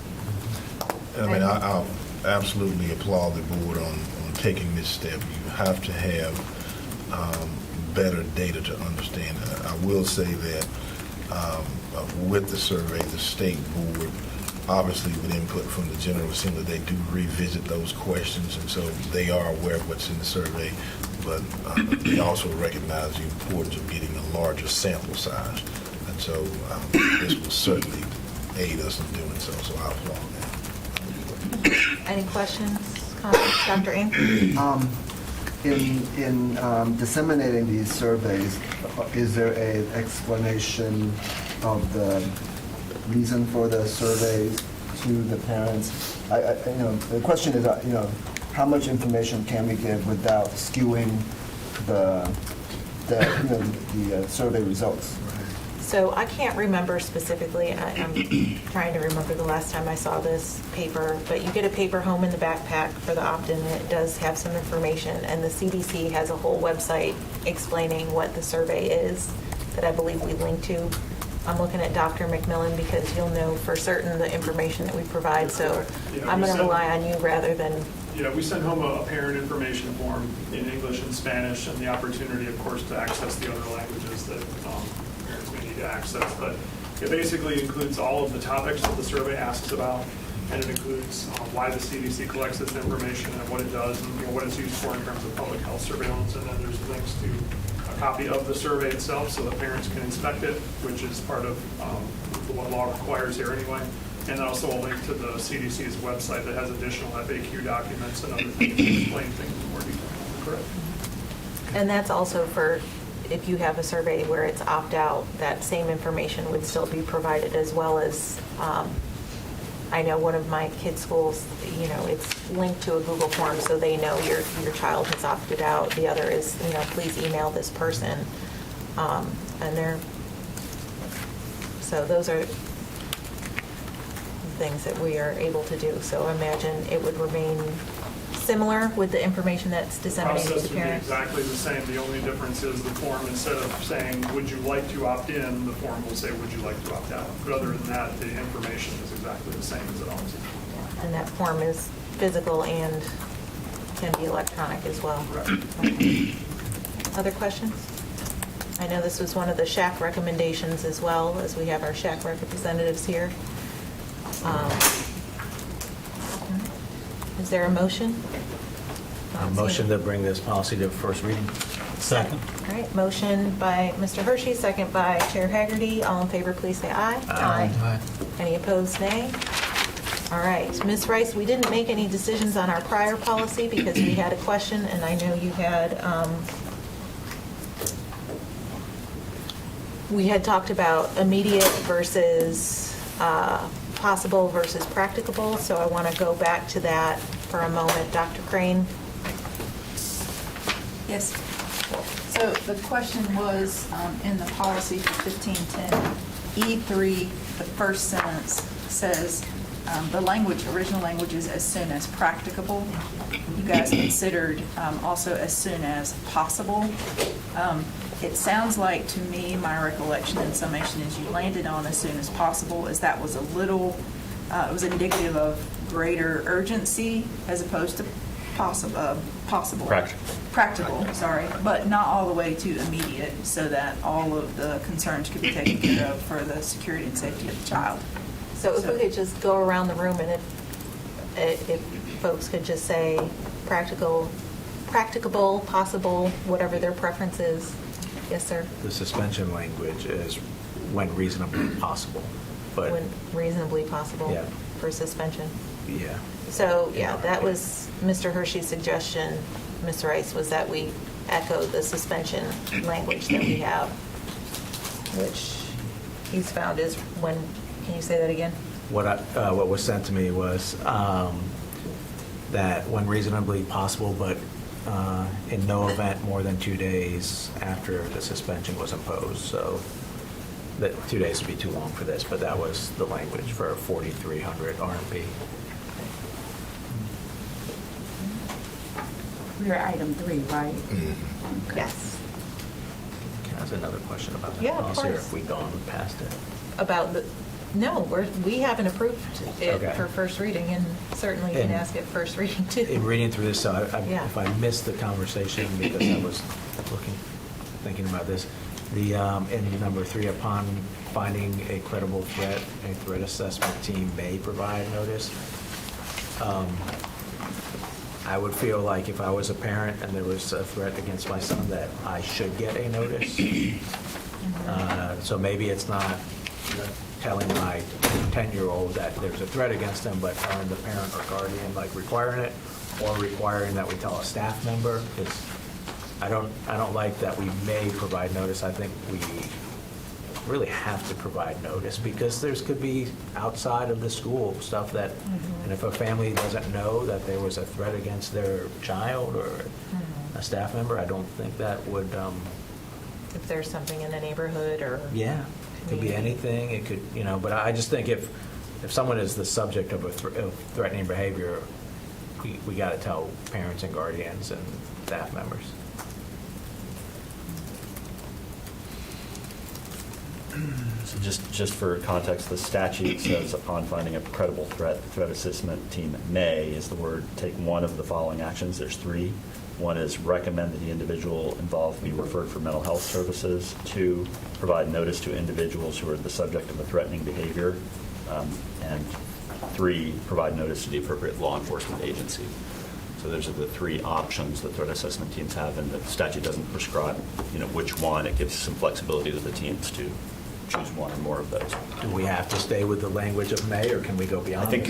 G: I mean, I'll absolutely applaud the board on taking this step. You have to have better data to understand. I will say that with the survey, the state board, obviously with input from the General Assembly, they do revisit those questions, and so they are aware of what's in the survey, but they also recognize the importance of getting a larger sample size. And so this will certainly aid us in doing so, so I applaud that.
B: Any questions, comments? Dr. Ng?
J: In disseminating these surveys, is there an explanation of the reason for the surveys to the parents? The question is, how much information can we give without skewing the survey results?
B: So I can't remember specifically, I'm trying to remember the last time I saw this paper, but you get a paper home in the backpack for the opt-in, and it does have some information, and the CDC has a whole website explaining what the survey is that I believe we link to. I'm looking at Dr. McMillan because you'll know for certain the information that we provide, so
M: Yeah,
B: I'm
M: we
B: going to
M: send-
B: rely on you rather than,
M: Yeah, we send home a parent information form in English and Spanish, and the opportunity, of course, to access the other languages that parents may need to access. But it basically includes all of the topics that the survey asks about, and it includes why the CDC collects this information and what it does, and what it's used for in terms of public health surveillance. And then there's links to a copy of the survey itself so that parents can inspect it, which is part of what law requires here anyway. And also a link to the CDC's website that has additional FAQ documents and other things to explain things in more detail. Correct.
B: and that's also for, if you have a survey where it's opt-out, that same information would still be provided, as well as, I know one of my kids' schools, it's linked to a Google form, so they know your child has opted out. The other is, please email this person. So those are things that we are able to do. So I imagine it would remain similar with the information that's disseminated
M: Process
B: to
M: would be
B: parents.
M: exactly the same. The only difference is the form, instead of saying, would you like to opt in, the form will say, would you like to opt out? But other than that, the information is exactly the same as it always is.
B: And that form is physical and can be electronic as well.
M: Correct.
B: Okay. Other questions? I know this was one of the SHAC recommendations as well, as we have our SHAC representatives here. Is there a motion?
A: A motion to bring this policy to first reading.
H: Second.
B: All right, motion by Mr. Hershey, second by Chair Haggerty. All in favor, please say aye.
A: Aye.
B: Any opposed, nay? All right, Ms. Rice, we didn't make any decisions on our prior policy because we had a question, and I know you had, we had talked about immediate versus possible versus practicable, so I want to go back to that for a moment. Dr. Crane?
C: Yes. So the question was, in the policy for 1510, E3, the first sentence says, the original language is as soon as practicable. You guys considered also as soon as possible. It sounds like to me, my recollection and summation is you landed on as soon as possible, as that was a little, it was indicative of greater urgency as opposed to possible. Practical, sorry, but not all the way to immediate, so that all of the concerns could be taken care of for the security and safety of the child.
B: So if we could just go around the room and if folks could just say practicable, possible, whatever their preference is. Yes, sir.
A: The suspension language is when reasonably possible, but,
B: When reasonably possible
A: Yeah.
B: for suspension.
A: yeah.
B: So, yeah, that was Mr. Hershey's suggestion, Ms. Rice, was that we echo the suspension language that we have, which he's found is when, can you say that again?
A: What was sent to me was that when reasonably possible, but in no event more than 2 days after the suspension was imposed. So that 2 days would be too long for this, but that was the language for 4,300 RMP.
F: We're at item 3, right?
B: Yes.
A: Can I ask another question about that
B: Yeah, of
A: policy, or
B: course.
A: have we gone past it?
B: About the, no, we haven't approved it
A: Okay.
B: for first reading, and certainly you can
A: And-
B: ask it first reading too.
A: In reading through this, so
B: Yeah.
A: if I missed the conversation because I was thinking about this, in number 3, upon finding a credible threat, a threat assessment team may provide notice. I would feel like if I was a parent and there was a threat against my son, that I should get a notice. So maybe it's not telling my 10-year-old that there's a threat against him, but telling the parent or guardian, like requiring it, or requiring that we tell a staff member, because I don't like that we may provide notice. I think we really have to provide notice, because there's could be outside of the school stuff that, and if a family doesn't know that there was a threat against their child or a staff member, I don't think that would,
B: If there's something in the neighborhood or.
A: yeah, it could be anything, it could, but I just think if someone is the subject of of threatening behavior, we got to tell parents and guardians and staff members.
D: So just for context, the statute says upon finding a credible threat, the threat assessment team may, is the word, take one of the following actions. There's 3. One is recommend that the individual involved be referred for mental health services. 2, provide notice to individuals who are the subject of a threatening behavior. And 3, provide notice to the appropriate law enforcement agency. So those are the 3 options that threat assessment teams have, and the statute doesn't prescribe, which one. It gives some flexibility to the teams to choose one or more of those.
A: Do we have to stay with the language of may, or can we go beyond?
D: I think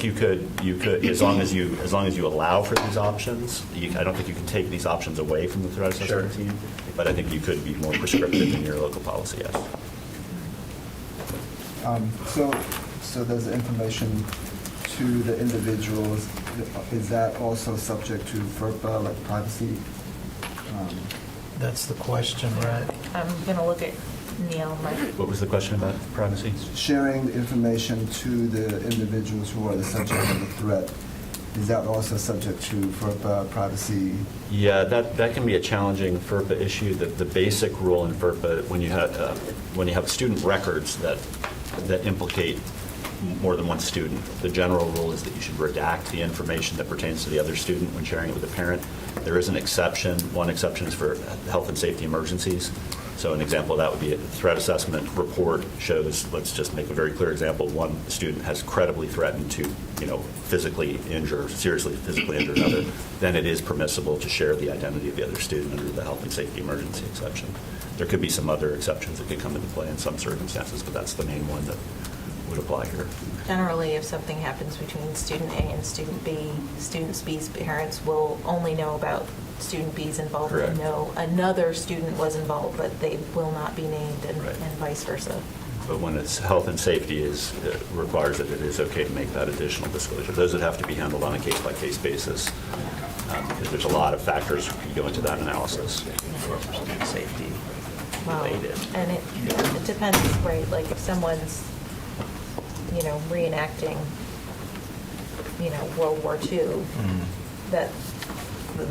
D: you could, as long as you allow for these options. I don't think you can take these options away from the threat assessment team, but I think you could be more prescriptive in your local policy, yes.
J: So there's information to the individuals. Is that also subject to FERPA, like privacy?
H: That's the question, right?
B: I'm going to look at Neil.
D: What was the question about privacy?
J: Sharing information to the individuals who are the subject of the threat, is that also subject to FERPA privacy?
D: Yeah, that can be a challenging FERPA issue. The basic rule in FERPA, when you have student records that implicate more than one student, the general rule is that you should redact the information that pertains to the other student when sharing it with a parent. There is an exception. One exception is for health and safety emergencies. So an example of that would be a threat assessment report shows, let's just make a very clear example, one student has credibly threatened to, seriously physically injure another, then it is permissible to share the identity of the other student under the health and safety emergency exception. There could be some other exceptions that could come into play in some circumstances, but that's the main one that would apply here.
B: Generally, if something happens between student A and student B, student B's parents will only know about student B's involvement.
D: Correct.
B: No, another student was involved, but they will not be named, and,
D: Right.
B: and vice versa.
D: But when it's health and safety requires that it is okay to make that additional disclosure. Those would have to be handled on a case-by-case basis, because there's a lot of factors that go into that analysis.
A: Safety
B: Well,
A: related.
B: and it depends, right? Like if someone's, reenacting, World War II, that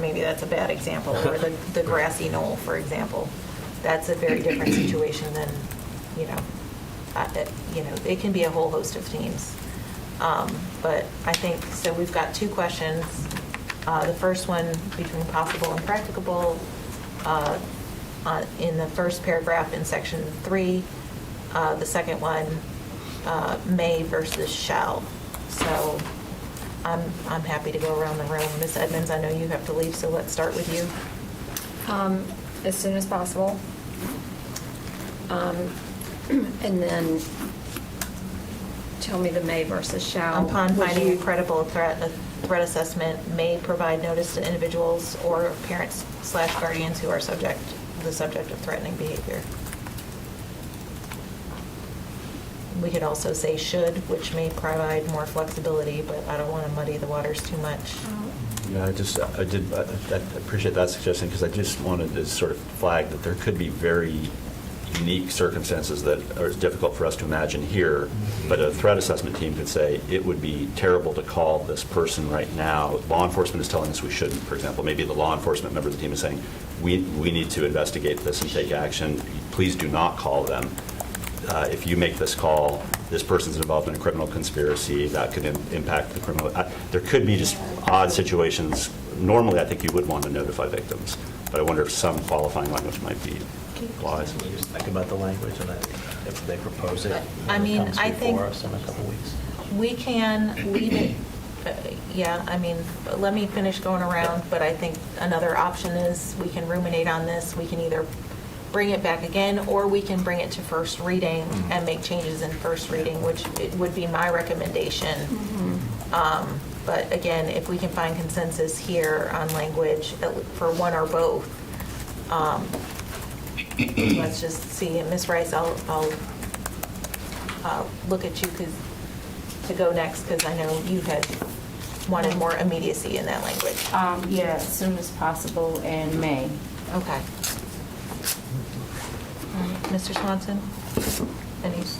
B: maybe that's a bad example, or the grassy knoll, for example. That's a very different situation than, it can be a whole host of themes. But I think, so we've got 2 questions. The first one, between possible and practicable, in the first paragraph in section 3. The second one, may versus shall. So I'm happy to go around the room. Ms. Edmonds, I know you have to leave, so let's start with you.
I: As soon as possible. And then tell me the may versus shall.
B: Upon
I: Would
B: finding
I: you-
B: a credible threat, a threat assessment may provide notice to individuals or parents/guardians who are the subject of threatening behavior. We could also say should, which may provide more flexibility, but I don't want to muddy the waters too much.
D: Yeah, I appreciate that suggestion, because I just wanted to sort of flag that there could be very unique circumstances that are difficult for us to imagine here, but a threat assessment team could say, it would be terrible to call this person right now. Law enforcement is telling us we shouldn't, for example. Maybe the law enforcement member of the team is saying, we need to investigate this and take action. Please do not call them. If you make this call, this person's involved in a criminal conspiracy, that could impact the criminal. There could be just odd situations. Normally, I think you would want to notify victims, but I wonder if some qualifying language might be wise.
A: Just think about the language, and if they propose it,
B: I mean,
A: comes
B: I think-
A: before us in a couple weeks.
B: We can leave it, let me finish going around, but I think another option is we can ruminate on this. We can either bring it back again, or we can bring it to first reading and make changes in first reading, which it would be my recommendation. But again, if we can find consensus here on language for one or both, let's just see, and Ms. Rice, I'll look at you to go next, because I know you had wanted more immediacy in that language.
F: Yeah, as soon as possible and May.
B: Okay. Mr. Swanson,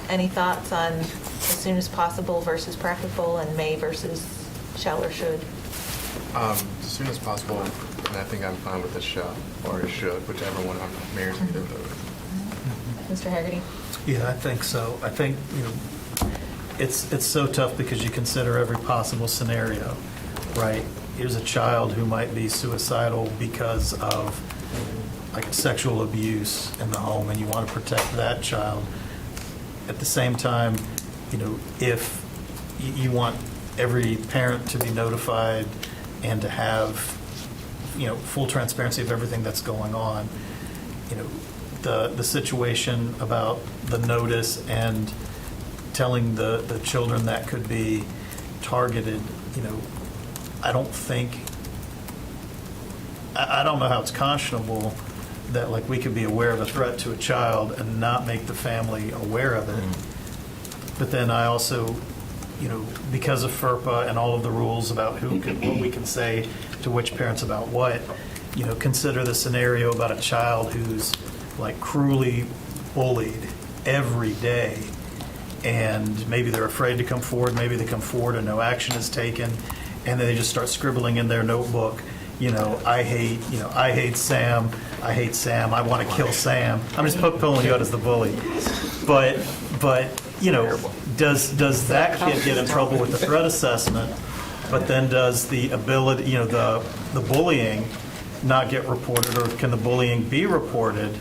B: any thoughts on as soon as possible versus practical, and may versus shall or should?
E: As soon as possible, and I think I'm fine with the shall or should, whichever one mirrors either of those.
B: Mr. Haggerty?
H: Yeah, I think so. I think, it's so tough because you consider every possible scenario, right? Here's a child who might be suicidal because of like sexual abuse in the home, and you want to protect that child. At the same time, if you want every parent to be notified and to have, full transparency of everything that's going on, the situation about the notice and telling the children that could be targeted, I don't think, I don't know how it's conscionable that like we could be aware of a threat to a child and not make the family aware of it. But then I also, because of FERPA and all of the rules about what we can say to which parents about what, consider the scenario about a child who's like cruelly bullied every day, and maybe they're afraid to come forward, maybe they come forward and no action is taken, and then they just start scribbling in their notebook, I hate Sam, I want to kill Sam. I'm just pulling you out as the bully. But does that kid get in trouble with the threat assessment, but then does the ability, the bullying not get reported, or can the bullying be reported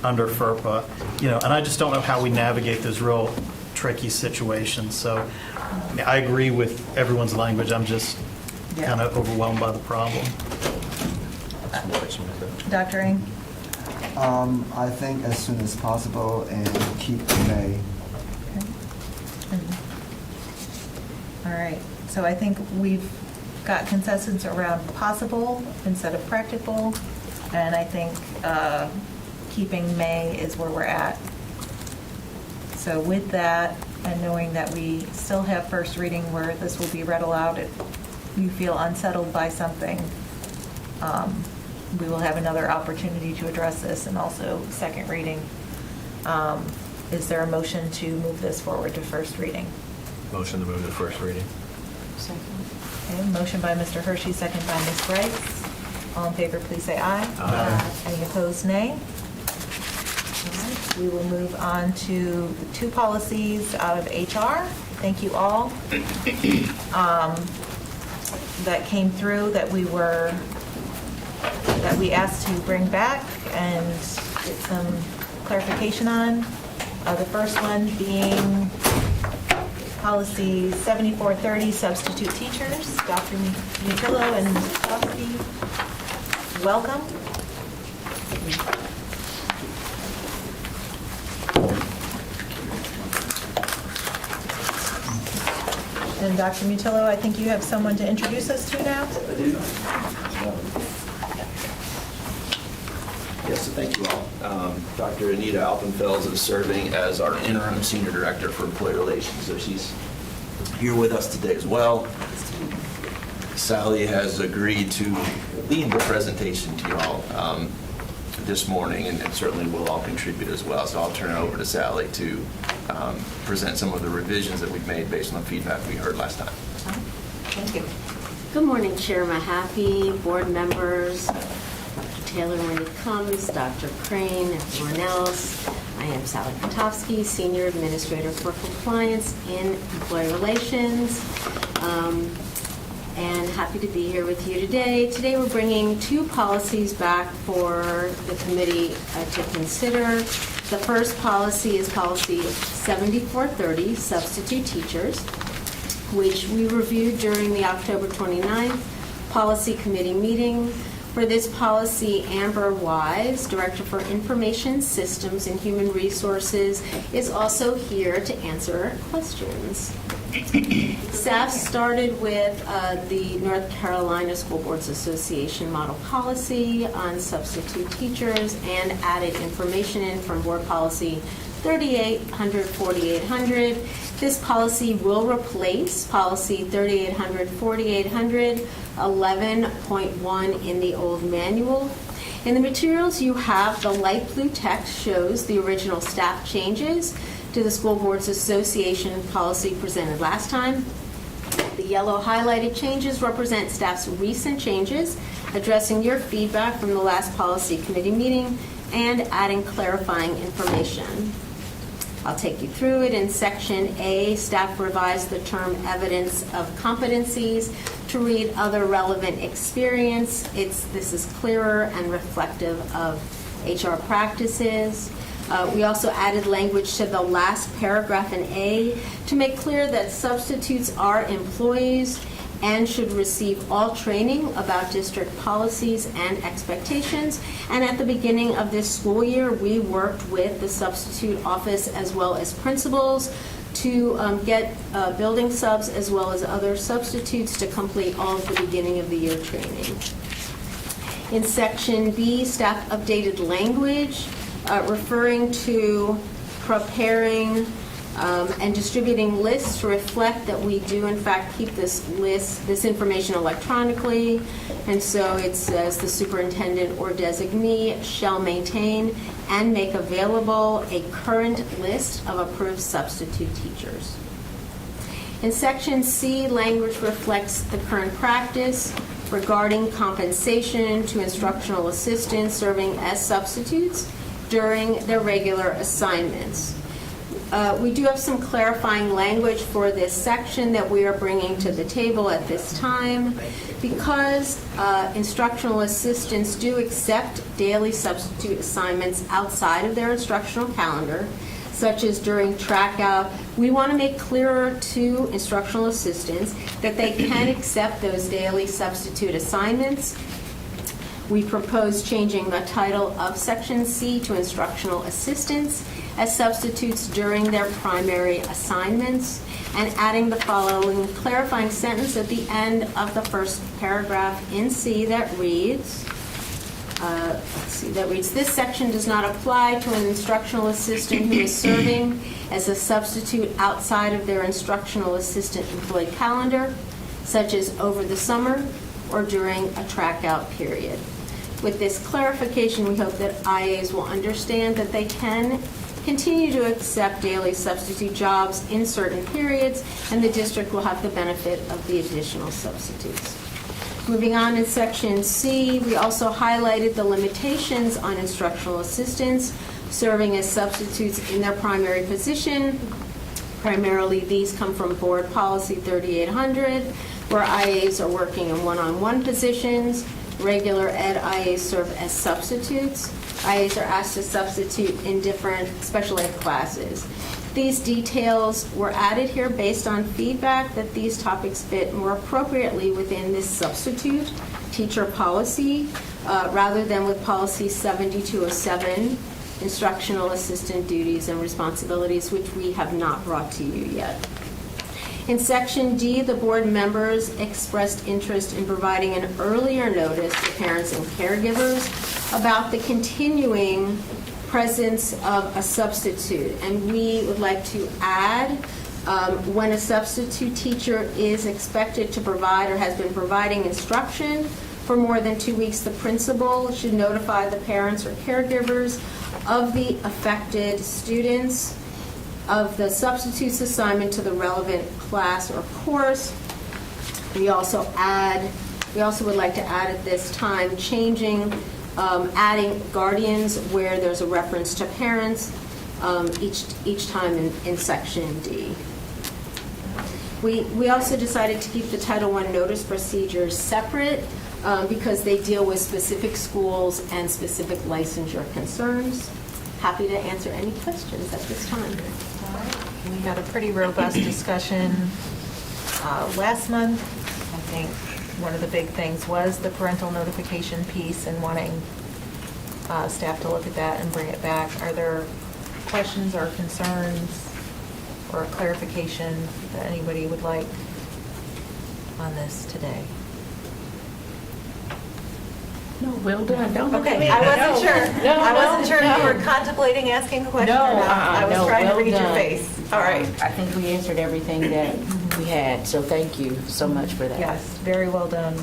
H: under FERPA? And I just don't know how we navigate those real tricky situations. So I agree with everyone's language. I'm just kind of overwhelmed by the problem.
B: Dr. Ng?
J: I think as soon as possible and keep May.
B: All right, so I think we've got consensus around possible instead of practical, and I think keeping may is where we're at. So with that, and knowing that we still have first reading where this will be read aloud, if you feel unsettled by something, we will have another opportunity to address this, and also second reading. Is there a motion to move this forward to first reading?
A: Motion to move to first reading.
B: Okay, motion by Mr. Hershey, second by Ms. Bright. All in favor, please say aye.
A: Aye.
B: Any opposed, nay? All right, we will move on to the two policies out of HR. Thank you all. That came through that we asked to bring back and get some clarification on. The first one being policy 7430, substitute teachers. Dr. Mutillo and Ms. Kowski, welcome. And Dr. Mutillo, I think you have someone to introduce us to now?
N: I do. Yes, so thank you all. Dr. Anita Alpenfels is serving as our interim senior director for employee relations, so she's here with us today as well. Sally has agreed to lead the presentation to you all this morning, and certainly we'll all contribute as well. So I'll turn it over to Sally to present some of the revisions that we've made based on the feedback we heard last time.
B: Thank you.
O: Good morning, Chair Mahaffey, board members, Dr. Taylor when he comes, Dr. Crane, everyone else. I am Sally Kotowski, Senior Administrator for Compliance in Employee Relations, and happy to be here with you today. Today we're bringing two policies back for the committee to consider. The first policy is policy 7430, substitute teachers, which we reviewed during the October 29th policy committee meeting. For this policy, Amber Wise, Director for Information Systems and Human Resources, is also here to answer questions. Staff started with the North Carolina School Boards Association model policy on substitute teachers and added information in from Board Policy 3800-4800. This policy will replace Policy 3800-4800, 11.1 in the old manual. In the materials you have, the light blue text shows the original staff changes to the School Boards Association policy presented last time. The yellow highlighted changes represent staff's recent changes, addressing your feedback from the last policy committee meeting and adding clarifying information. I'll take you through it. In Section A, staff revised the term evidence of competencies to read other relevant experience. This is clearer and reflective of HR practices. We also added language to the last paragraph in A to make clear that substitutes are employees and should receive all training about district policies and expectations. And at the beginning of this school year, we worked with the substitute office as well as principals to get building subs as well as other substitutes to complete all of the beginning of the year training. In Section B, staff updated language referring to preparing and distributing lists to reflect that we do in fact keep this information electronically. And so it says the superintendent or designee shall maintain and make available a current list of approved substitute teachers. In Section C, language reflects the current practice regarding compensation to instructional assistants serving as substitutes during their regular assignments. We do have some clarifying language for this section that we are bringing to the table at this time. Because instructional assistants do accept daily substitute assignments outside of their instructional calendar, such as during track out, we want to make clearer to instructional assistants that they can accept those daily substitute assignments. We propose changing the title of Section C to instructional assistants as substitutes during their primary assignments, and adding the following clarifying sentence at the end of the first paragraph in C that reads, this section does not apply to an instructional assistant who is serving as a substitute outside of their instructional assistant employee calendar, such as over the summer or during a track out period. With this clarification, we hope that IAs will understand that they can continue to accept daily substitute jobs in certain periods, and the district will have the benefit of the additional substitutes. Moving on in Section C, we also highlighted the limitations on instructional assistants serving as substitutes in their primary position. Primarily, these come from Board Policy 3800, where IAs are working in one-on-one positions. Regular ed IAs serve as substitutes. IAs are asked to substitute in different special ed classes. These details were added here based on feedback that these topics fit more appropriately within this substitute teacher policy rather than with Policy 7207, instructional assistant duties and responsibilities, which we have not brought to you yet. In Section D, the board members expressed interest in providing an earlier notice to parents and caregivers about the continuing presence of a substitute. And we would like to add when a substitute teacher is expected to provide or has been providing instruction for more than 2 weeks, the principal should notify the parents or caregivers of the affected students of the substitute's assignment to the relevant class or course. We also would like to add at this time adding guardians where there's a reference to parents each time in Section D. We also decided to keep the Title I notice procedures separate because they deal with specific schools and specific licensure concerns. Happy to answer any questions at this time.
B: We had a pretty robust discussion last month. I think one of the big things was the parental notification piece and wanting staff to look at that and bring it back. Are there questions or concerns or clarification that anybody would like on this today?
F: No, well done. Don't look at me.
B: Okay, I wasn't sure.
F: No,
B: I wasn't sure if you
F: no.
B: were contemplating asking a question or
F: No,
B: not. I was
F: no,
B: trying to
F: well
B: read your
F: done.
B: face. All right.
F: I think we answered everything that we had, so thank you so much for that.
B: Yes, very well done.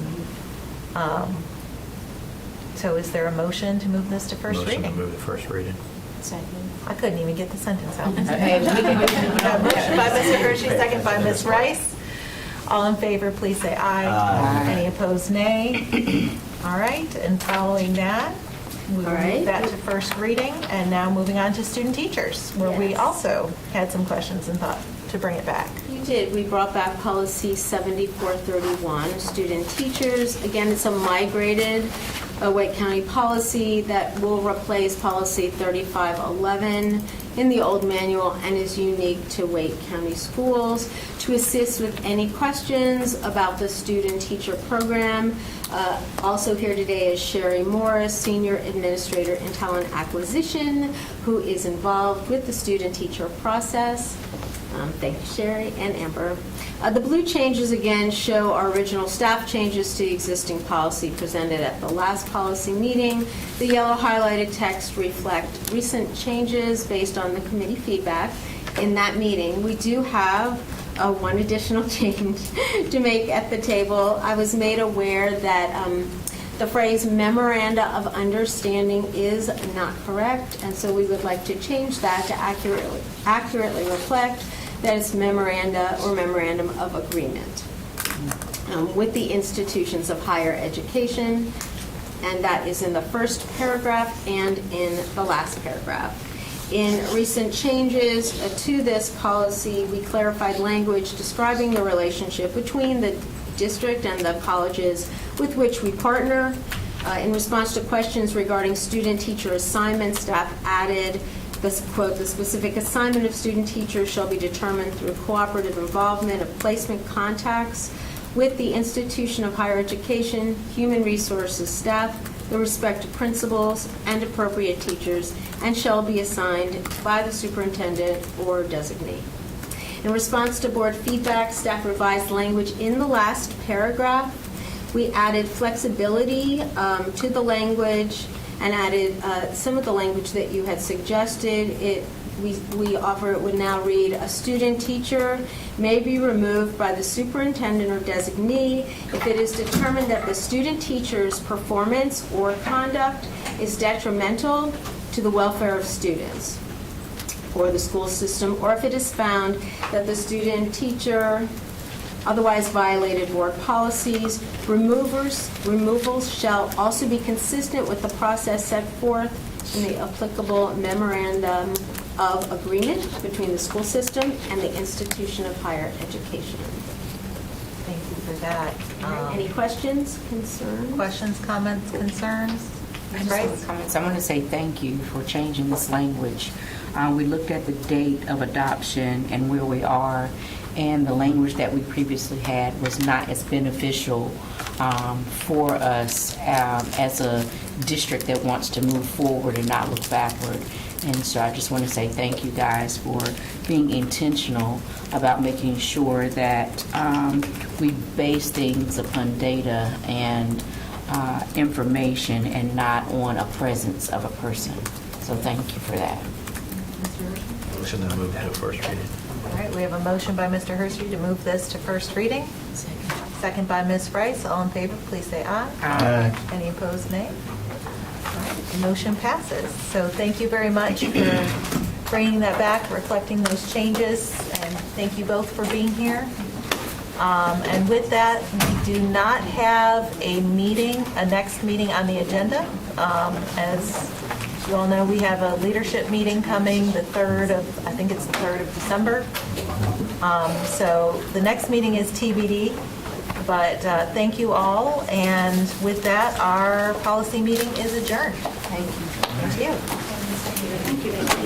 B: So is there a motion to move this to first
A: Motion
B: reading?
A: to move the first reading.
F: Second.
B: I couldn't even get the sentence out.
F: Hey, we can do
B: A motion by Mr. Hershey, second by Ms. Rice. All in favor, please say aye.
F: Aye.
B: Any opposed, nay. All right, and following that, we will
O: All right.
B: move that to first reading, and now moving on to student teachers, where we
O: Yes.
B: also had some questions and thought to bring it back.
O: You did. We brought back policy 7431, student teachers. Again, it's a migrated Wake County policy that will replace policy 3511 in the old manual and is unique to Wake County schools. To assist with any questions about the student teacher program, also here today is Sherry Morris, Senior Administrator in Talent Acquisition, who is involved with the student teacher process. Thank you, Sherry and Amber. The blue changes again show our original staff changes to existing policy presented at the last policy meeting. The yellow highlighted text reflect recent changes based on the committee feedback in that meeting. We do have one additional change to make at the table. I was made aware that the phrase memoranda of understanding is not correct, and so we would like to change that to accurately reflect that it's memoranda or memorandum of agreement with the institutions of higher education, and that is in the first paragraph and in the last paragraph. In recent changes to this policy, we clarified language describing the relationship between the district and the colleges with which we partner. In response to questions regarding student-teacher assignments, staff added this quote, "The specific assignment of student teachers shall be determined through cooperative involvement of placement contacts with the institution of higher education, human resources staff, the respective principals, and appropriate teachers, and shall be assigned by the superintendent or designee." In response to board feedback, staff revised language in the last paragraph. We added flexibility to the language and added some of the language that you had suggested. We offer it would now read, "A student teacher may be removed by the superintendent or designee if it is determined that the student teacher's performance or conduct is detrimental to the welfare of students or the school system, or if it is found that the student teacher otherwise violated board policies. Removals shall also be consistent with the process set forth in the applicable memorandum of agreement between the school system and the institution of higher education."
B: Thank you for that.
O: Any questions, concerns?
B: Questions, comments, concerns?
F: I just
B: Right?
F: have comments. I want to say thank you for changing this language. We looked at the date of adoption and where we are, and the language that we previously had was not as beneficial for us as a district that wants to move forward and not look backward. And so I just want to say thank you guys for being intentional about making sure that we base things upon data and information and not on a presence of a person. So thank you for that.
A: Motion to move to first reading.
B: All right, we have a motion by Mr. Hershey to move this to first reading. Second by Ms. Rice. All in favor, please say aye.
H: Aye.
B: Any opposed, nay? All right, the motion passes. So thank you very much for bringing that back, reflecting those changes, and thank you both for being here. And with that, we do not have a next meeting on the agenda. As you all know, we have a leadership meeting coming the 3rd of December. So the next meeting is TBD, but thank you all. And with that, our policy meeting is adjourned. Thank you. Thank you.